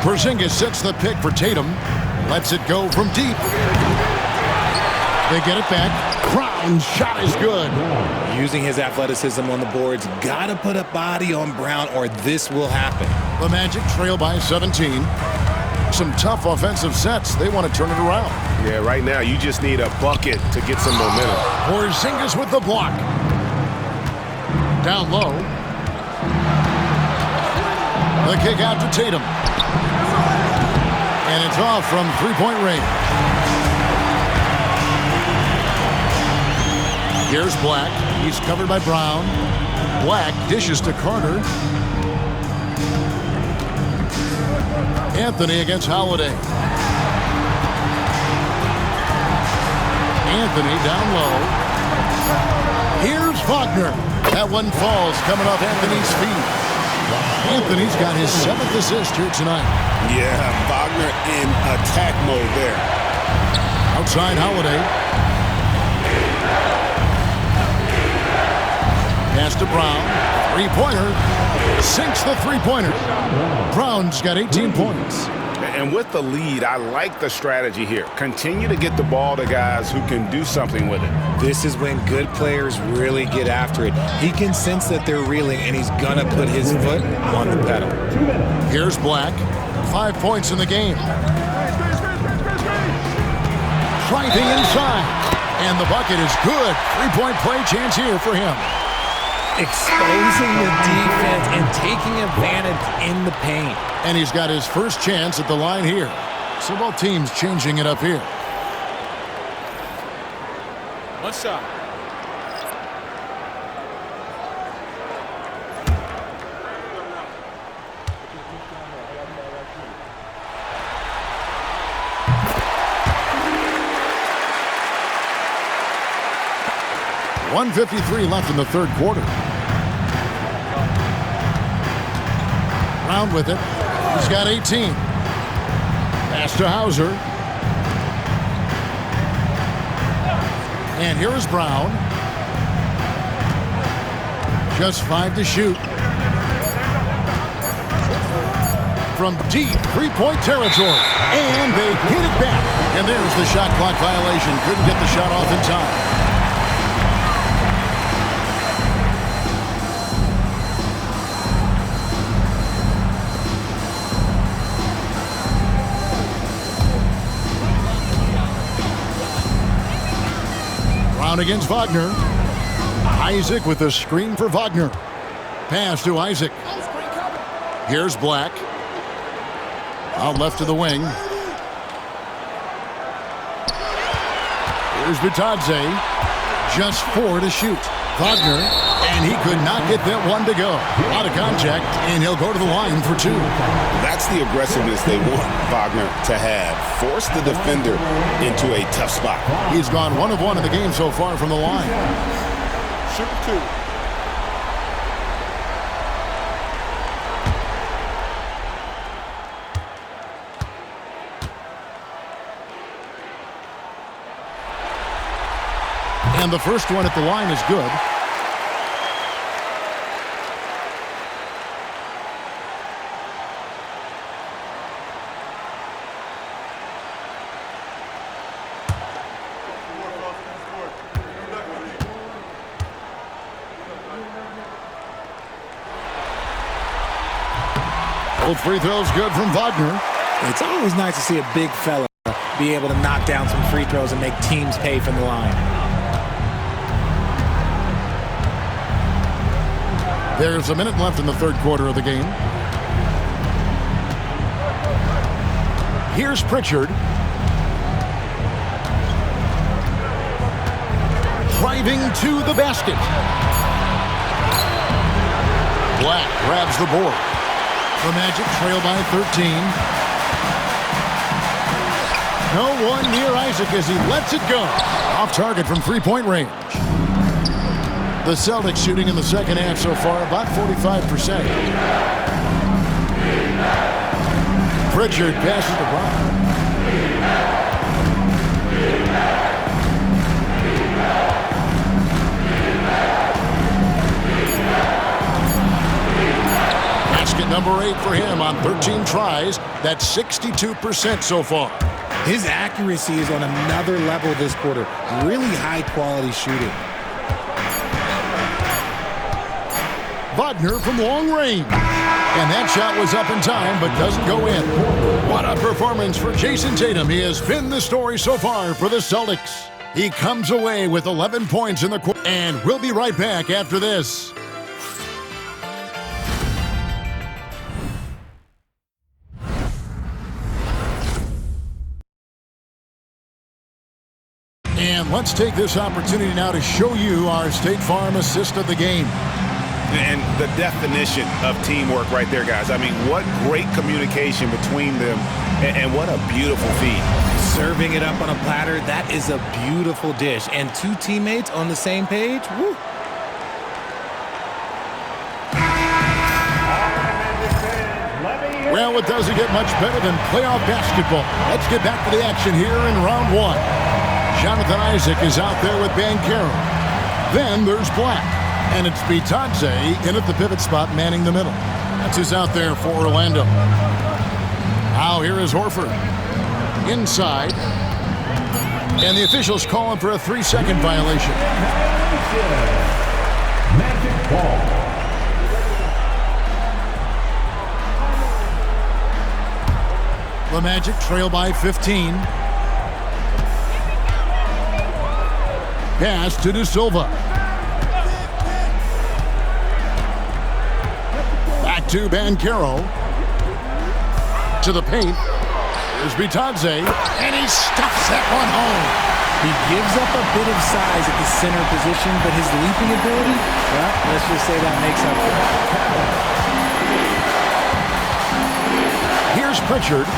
Porzingis sets the pick for Tatum. Lets it go from deep. They get it back. Brown's shot is good. Using his athleticism on the boards. Got to put a body on Brown or this will happen. The Magic trail by 17. Some tough offensive sets. They want to turn it around. Yeah, right now you just need a bucket to get some momentum. Porzingis with the block. Down low. The kick out to Tatum. And it's off from three-point range. Here's Black. He's covered by Brown. Black dishes to Carter. Anthony against Holiday. Anthony down low. Here's Wagner. That one falls coming off Anthony's feet. Anthony's got his 7th assist here tonight. Yeah, Wagner in attack mode there. Outside Holiday. Pass to Brown. Three-pointer. Sinks the three-pointer. Brown's got 18 points. And with the lead, I like the strategy here. Continue to get the ball to guys who can do something with it. This is when good players really get after it. He can sense that they're reeling, and he's going to put his foot on the pedal. Here's Black. 5 points in the game. Driving inside. And the bucket is good. Three-point play chance here for him. Exposing the defense and taking advantage in the paint. And he's got his first chance at the line here. So both teams changing it up here. One shot. .153 left in the third quarter. Brown with it. He's got 18. Pass to Hauser. And here is Brown. Just 5 to shoot. From deep three-point territory. And they get it back. And there's the shot clock violation. Couldn't get the shot off in time. Against Wagner. Isaac with the screen for Wagner. Pass to Isaac. Here's Black. Out left to the wing. Here's Bitadze. Just 4 to shoot. Wagner. And he could not get that one to go. Out of contact, and he'll go to the line for 2. That's the aggressiveness they want Wagner to have. Force the defender into a tough spot. He's gone 1 of 1 in the game so far from the line. Shoot 2. And the first one at the line is good. Both free throws good from Wagner. It's always nice to see a big fella be able to knock down some free throws and make teams pay from the line. There's a minute left in the third quarter of the game. Here's Pritchard. driving to the basket. Black grabs the board. The Magic trail by 13. No one near Isaac as he lets it go. Off target from three-point range. The Celtics shooting in the second half so far about 45%. Pritchard passes to Brown. Basket number 8 for him on 13 tries. That's 62% so far. His accuracy is on another level this quarter. Really high-quality shooting. Wagner from long range. And that shot was up in time, but doesn't go in. What a performance for Jason Tatum. He has been the story so far for the Celtics. He comes away with 11 points in the quarter. And we'll be right back after this. And let's take this opportunity now to show you our State Farm assist of the game. And the definition of teamwork right there, guys. I mean, what great communication between them, and what a beautiful feed. Serving it up on a platter, that is a beautiful dish. And two teammates on the same page, woo. Well, it doesn't get much better than playoff basketball. Let's get back to the action here in round 1. Jonathan Isaac is out there with Banchero. Then there's Black. And it's Bitadze in at the pivot spot, manning the middle. That's who's out there for Orlando. Now here is Horford. Inside. And the officials call him for a 3-second violation. Magic ball. The Magic trail by 15. Pass to De Silva. Back to Banchero. To the paint. Here's Bitadze. And he stuffs that one home. He gives up a bit of size at the center position, but his leaping ability, well, let's just say that makes up for it. Here's Pritchard.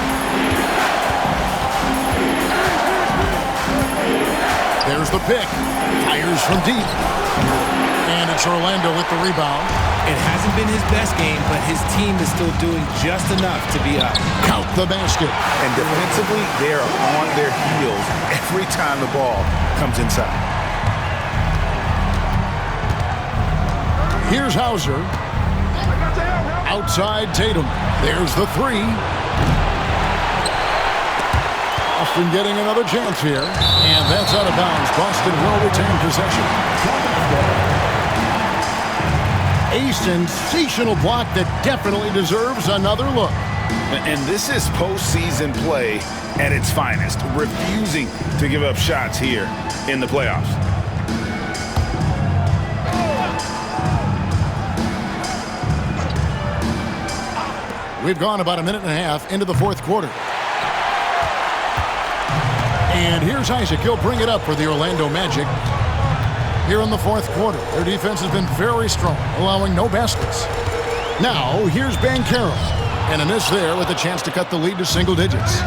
There's the pick. Fires from deep. And it's Orlando with the rebound. It hasn't been his best game, but his team is still doing just enough to be up. Count the basket. And defensively, they are on their heels every time the ball comes inside. Here's Hauser. Outside Tatum. There's the 3. Boston getting another chance here. And that's out of bounds. Boston will retain possession. A sensational block that definitely deserves another look. And this is postseason play at its finest, refusing to give up shots here in the playoffs. We've gone about a minute and a half into the fourth quarter. And here's Isaac. He'll bring it up for the Orlando Magic. Here in the fourth quarter, their defense has been very strong, allowing no baskets. Now, here's Banchero. And a miss there with a chance to cut the lead to single digits.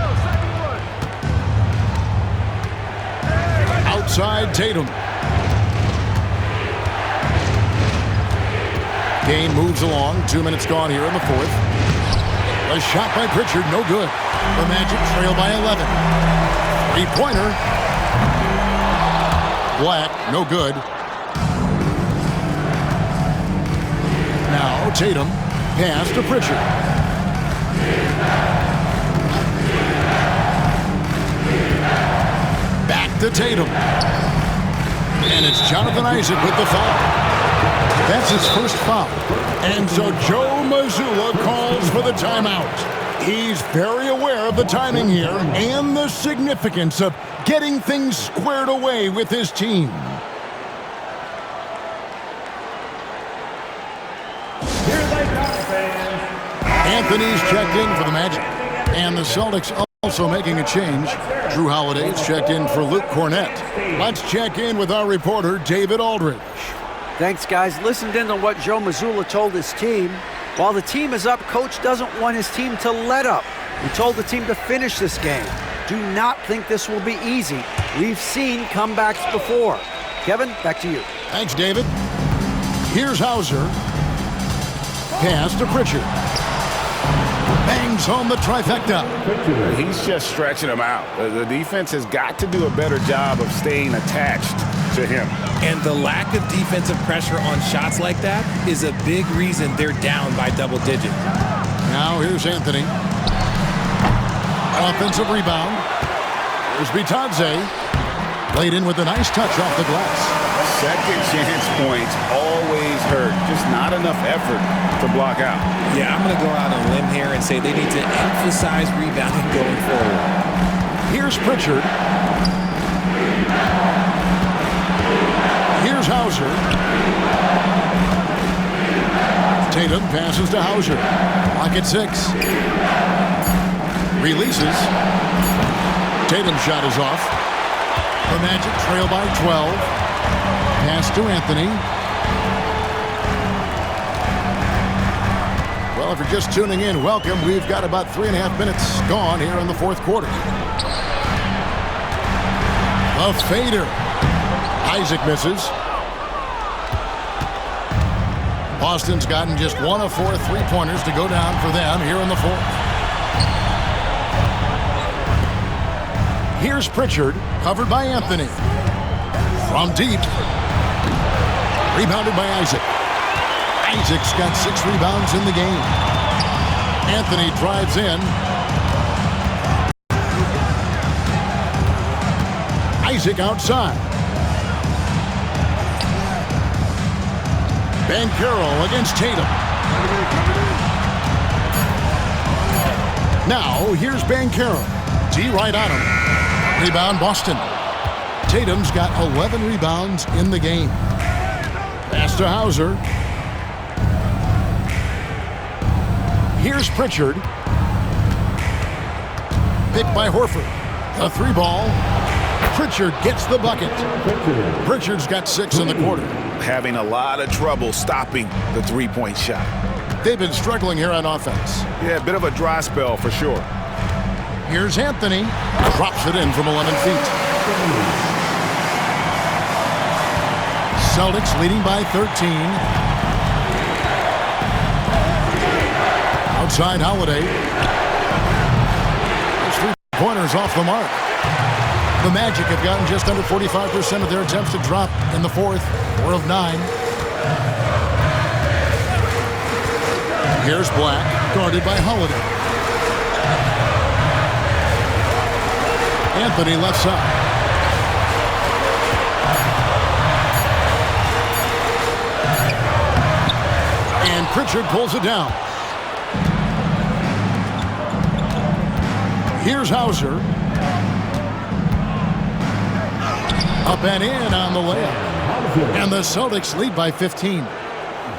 Outside Tatum. Game moves along. 2 minutes gone here in the fourth. A shot by Pritchard, no good. The Magic trail by 11. Three-pointer. Black, no good. Now Tatum, pass to Pritchard. Back to Tatum. And it's Jonathan Isaac with the foul. That's his first foul. And so Joe Mazzulla calls for the timeout. He's very aware of the timing here and the significance of getting things squared away with his team. Here they come, fans. Anthony's checked in for the Magic. And the Celtics Also making a change, Drew Holiday's checked in for Luke Cornett. Let's check in with our reporter, David Aldridge. Thanks, guys. Listened in to what Joe Mazzulla told his team. While the team is up, Coach doesn't want his team to let up. He told the team to finish this game. Do not think this will be easy. We've seen comebacks before. Kevin, back to you. Thanks, David. Here's Hauser. Pass to Pritchard. Bangs home the trifecta. He's just stretching him out. The defense has got to do a better job of staying attached to him. And the lack of defensive pressure on shots like that is a big reason they're down by double digits. Now here's Anthony. Offensive rebound. Here's Bitadze. Laid in with a nice touch off the glass. Second chance points always hurt. Just not enough effort to block out. Yeah, I'm going to go out on a limb here and say they need to emphasize rebounding going forward. Here's Pritchard. Here's Hauser. Tatum passes to Hauser. Lock at 6. Releases. Tatum's shot is off. The Magic trail by 12. Pass to Anthony. Well, if you're just tuning in, welcome. We've got about 3.5 minutes gone here in the fourth quarter. A fader. Isaac misses. Boston's gotten just 1 of 4 three-pointers to go down for them here in the fourth. Here's Pritchard, covered by Anthony. From deep. Rebounded by Isaac. Isaac's got 6 rebounds in the game. Anthony drives in. Isaac outside. Banchero against Tatum. Now, here's Banchero. D right on him. Rebound, Boston. Tatum's got 11 rebounds in the game. Pass to Hauser. Here's Pritchard. Picked by Horford. The 3-ball. Pritchard gets the bucket. Pritchard's got 6 in the quarter. Having a lot of trouble stopping the three-point shot. They've been struggling here on offense. Yeah, a bit of a dry spell for sure. Here's Anthony. Drops it in from 11 feet. Celtics leading by 13. Outside Holiday. Those 3-pointers off the mark. The Magic have gotten just under 45% of their attempts to drop in the fourth. 4 of 9. Here's Black, guarded by Holiday. Anthony left side. And Pritchard pulls it down. Here's Hauser. Up and in on the layup. And the Celtics lead by 15.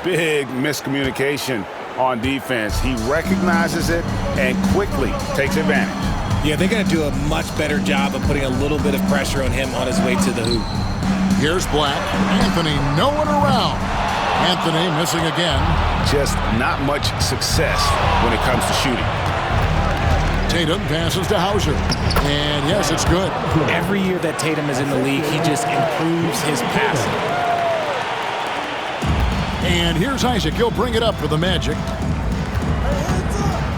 Big miscommunication on defense. He recognizes it and quickly takes advantage. Yeah, they're going to do a much better job of putting a little bit of pressure on him on his way to the hoop. Here's Black. Anthony, no one around. Anthony missing again. Just not much success when it comes to shooting. Tatum passes to Hauser. And yes, it's good. Every year that Tatum is in the league, he just improves his passing. And here's Isaac. He'll bring it up for the Magic.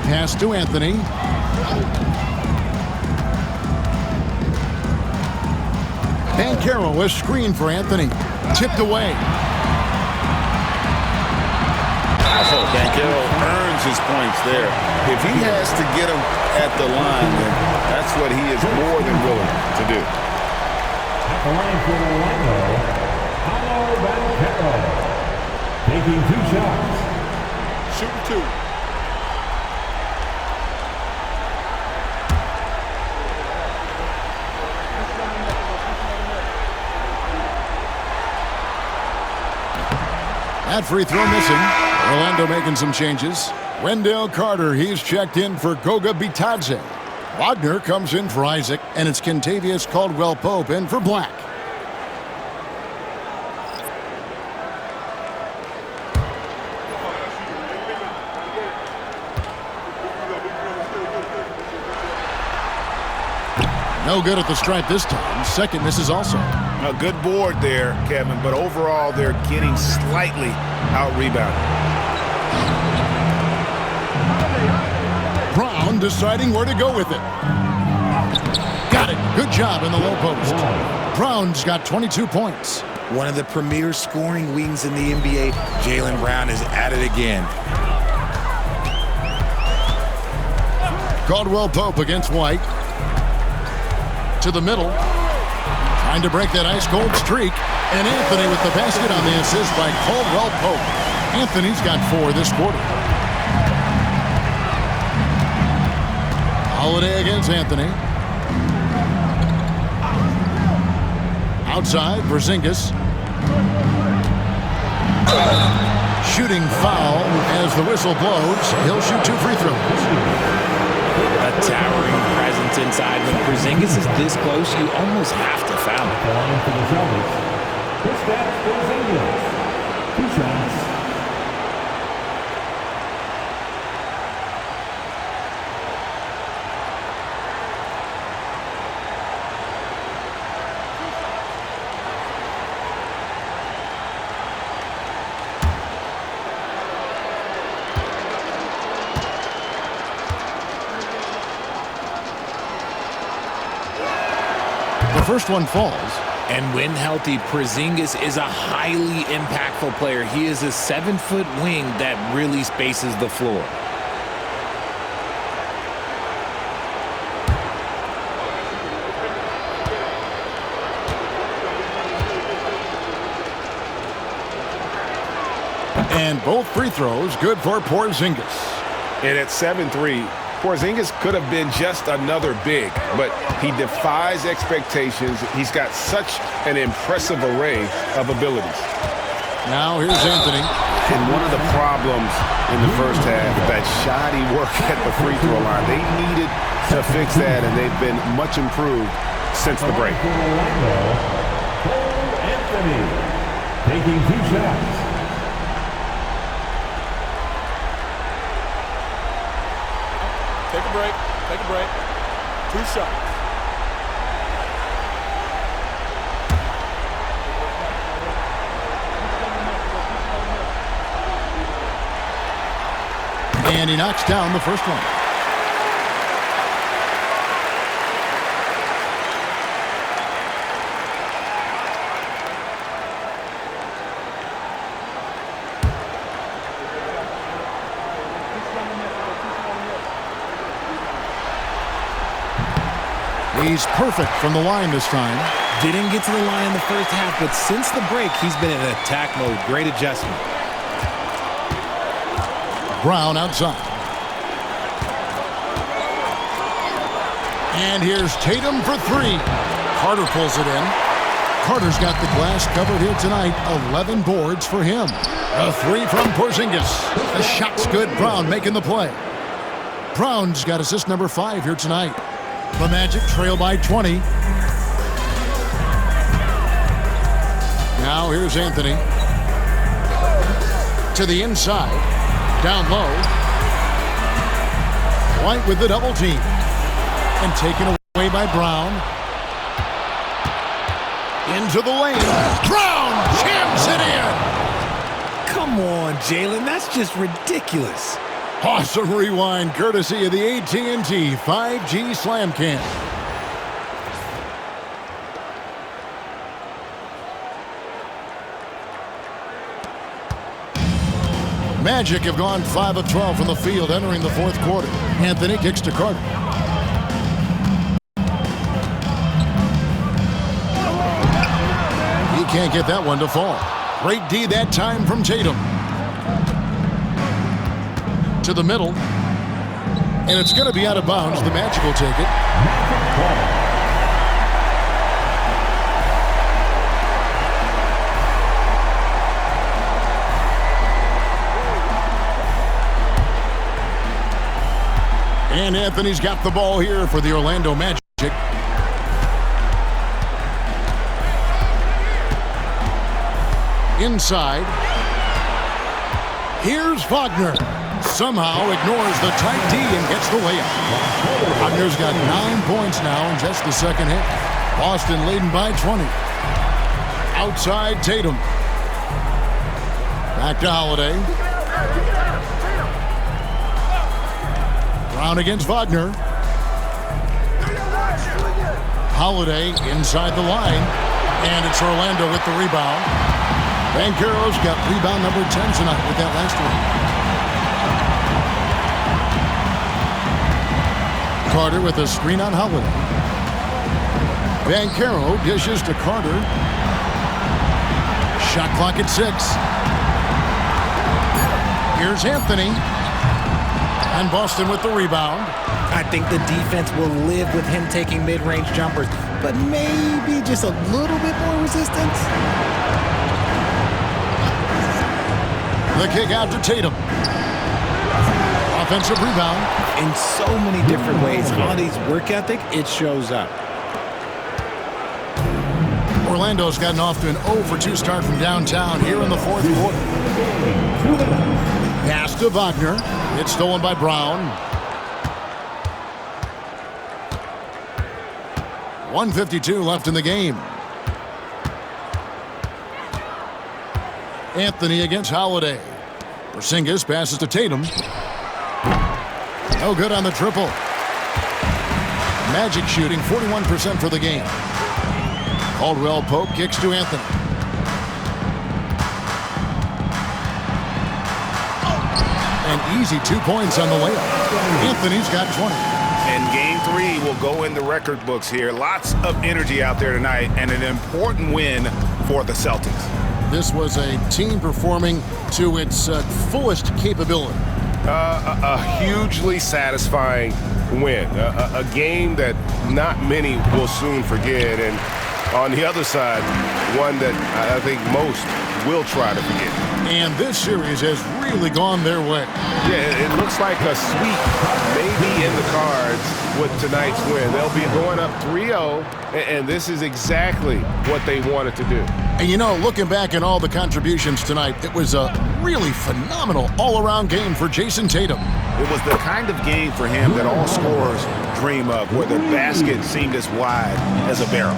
Pass to Anthony. Banchero was screened for Anthony. Tipped away. Banchero earns his points there. If he has to get him at the line, then that's what he is more than willing to do. At the line for Orlando, Paolo Banchero. Taking 2 shots. Shooting 2. That free throw missing. Orlando making some changes. Wendell Carter, he's checked in for Goga Bitadze. Wagner comes in for Isaac, and it's Kentavious Caldwell-Pope in for Black. No good at the stripe this time. Second misses also. A good board there, Kevin, but overall they're getting slightly out-rebounded. Brown deciding where to go with it. Got it. Good job in the low post. Brown's got 22 points. One of the premier scoring wings in the NBA, Jaylen Brown, is at it again. Caldwell-Pope against White. To the middle. Trying to break that ice-cold streak. And Anthony with the basket on the assist by Caldwell-Pope. Anthony's got 4 this quarter. Holiday against Anthony. Outside, Porzingis. Shooting foul as the whistle blows. He'll shoot 2 free throws. A towering presence inside. When Porzingis is this close, you almost have to foul him. For the Celtics, Kristaps Porzingis. 2 shots. The first one falls. And when healthy, Porzingis is a highly impactful player. He is a 7-foot wing that really spaces the floor. And both free throws good for Porzingis. And at 7-3, Porzingis could have been just another big, but he defies expectations. He's got such an impressive array of abilities. Now here's Anthony. And one of the problems in the first half, that shoddy work at the free throw line. They needed to fix that, and they've been much improved since the break. Anthony taking 2 shots. Take a break. Take a break. 2 shots. And he knocks down the first one. He's perfect from the line this time. Didn't get to the line in the first half, but since the break, he's been in attack mode. Great adjustment. Brown outside. And here's Tatum for 3. Carter pulls it in. Carter's got the glass covered here tonight. 11 boards for him. A 3 from Porzingis. The shot's good. Brown making the play. Brown's got assist number 5 here tonight. The Magic trail by 20. Now here's Anthony. To the inside. Down low. White with the double team. And taken away by Brown. Into the lane. Brown jams it in. Come on, Jaylen. That's just ridiculous. Awesome rewind courtesy of the AT&T 5G Slam Cam. Magic have gone 5 of 12 from the field entering the fourth quarter. Anthony kicks to Carter. He can't get that one to fall. Great D that time from Tatum. To the middle. And it's going to be out of bounds. The Magic will take it. And Anthony's got the ball here for the Orlando Magic. Inside. Here's Wagner. Somehow ignores the tight D and gets the layup. Wagner's got 9 points now in just the second half. Boston leading by 20. Outside Tatum. Back to Holiday. Brown against Wagner. Holiday inside the line. And it's Orlando with the rebound. Banchero's got rebound number 10 tonight with that last one. Carter with a screen on Holiday. Banchero dishes to Carter. Shot clock at 6. Here's Anthony. And Boston with the rebound. I think the defense will live with him taking mid-range jumpers, but maybe just a little bit more resistance. The kick out to Tatum. Offensive rebound. In so many different ways, Holiday's work ethic, it shows up. Orlando's gotten off to an 0-for-2 start from downtown here in the fourth quarter. Pass to Wagner. It's stolen by Brown. 1:52 left in the game. Anthony against Holiday. Porzingis passes to Tatum. No good on the triple. Magic shooting 41% for the game. Caldwell Pope kicks to Anthony. An easy 2 points on the layup. Anthony's got 20. And game 3 will go in the record books here. Lots of energy out there tonight and an important win for the Celtics. This was a team performing to its fullest capability. A hugely satisfying win. A game that not many will soon forget. And on the other side, one that I think most will try to forget. And this series has really gone their way. Yeah, it looks like a sweep maybe in the cards with tonight's win. They'll be going up 3-0, and this is exactly what they wanted to do. And you know, looking back at all the contributions tonight, it was a really phenomenal all-around game for Jason Tatum. It was the kind of game for him that all scorers dream of, where the basket seemed as wide as a barrel.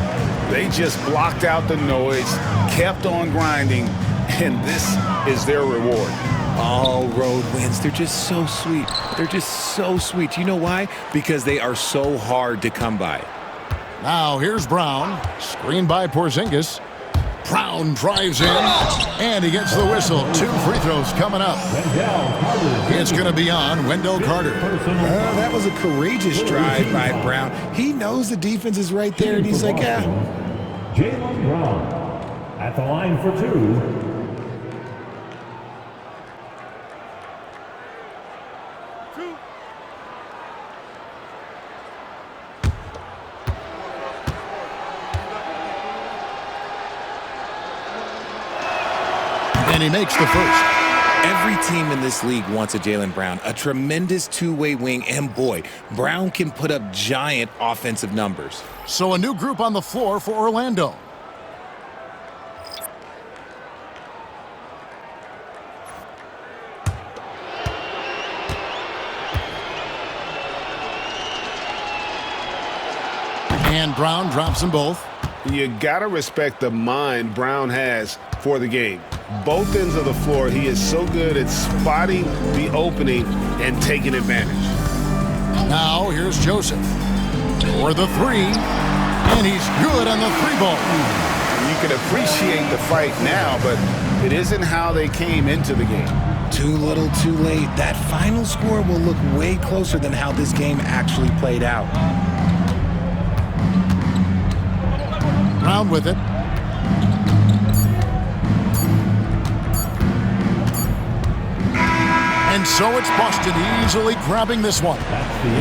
They just blocked out the noise, kept on grinding, and this is their reward. All road wins, they're just so sweet. They're just so sweet. You know why? Because they are so hard to come by. Now here's Brown, screened by Porzingis. Brown drives in, and he gets the whistle. 2 free throws coming up. It's going to be on Wendell Carter. That was a courageous drive by Brown. He knows the defense is right there, and he's like, yeah. Jaylen Brown at the line for 2. And he makes the first. Every team in this league wants a Jaylen Brown, a tremendous two-way wing, and boy, Brown can put up giant offensive numbers. So a new group on the floor for Orlando. And Brown drops them both. You got to respect the mind Brown has for the game. Both ends of the floor, he is so good at spotting the opening and taking advantage. Now here's Joseph for the 3, and he's good on the 3-ball. You can appreciate the fight now, but it isn't how they came into the game. Too little, too late. That final score will look way closer than how this game actually played out. Brown with it. And so it's Boston easily grabbing this one.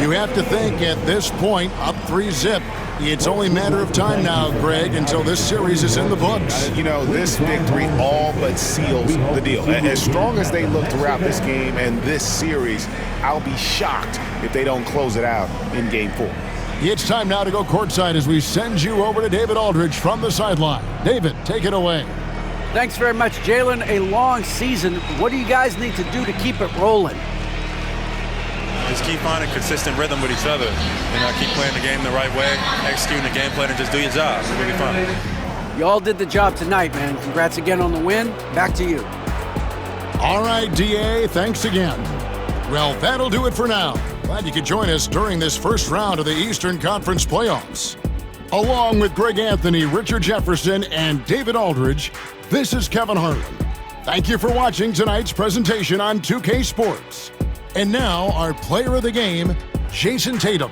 You have to think at this point, up 3-zip, it's only a matter of time now, Greg, until this series is in the books. You know, this victory all but seals the deal. As strong as they look throughout this game and this series, I'll be shocked if they don't close it out in Game 4. It's time now to go courtside as we send you over to David Aldridge from the sideline. David, take it away. Thanks very much, Jalen. A long season. What do you guys need to do to keep it rolling? Just keep finding consistent rhythm with each other. Keep playing the game the right way, executing the game plan, and just do your job. It's really fun. You all did the job tonight, man. Congrats again on the win. Back to you. All right, DA, thanks again. Well, that'll do it for now. Glad you could join us during this first round of the Eastern Conference playoffs. Along with Greg Anthony, Richard Jefferson, and David Aldridge, this is Kevin Harlan. Thank you for watching tonight's presentation on 2K Sports. And now, our player of the game, Jason Tatum.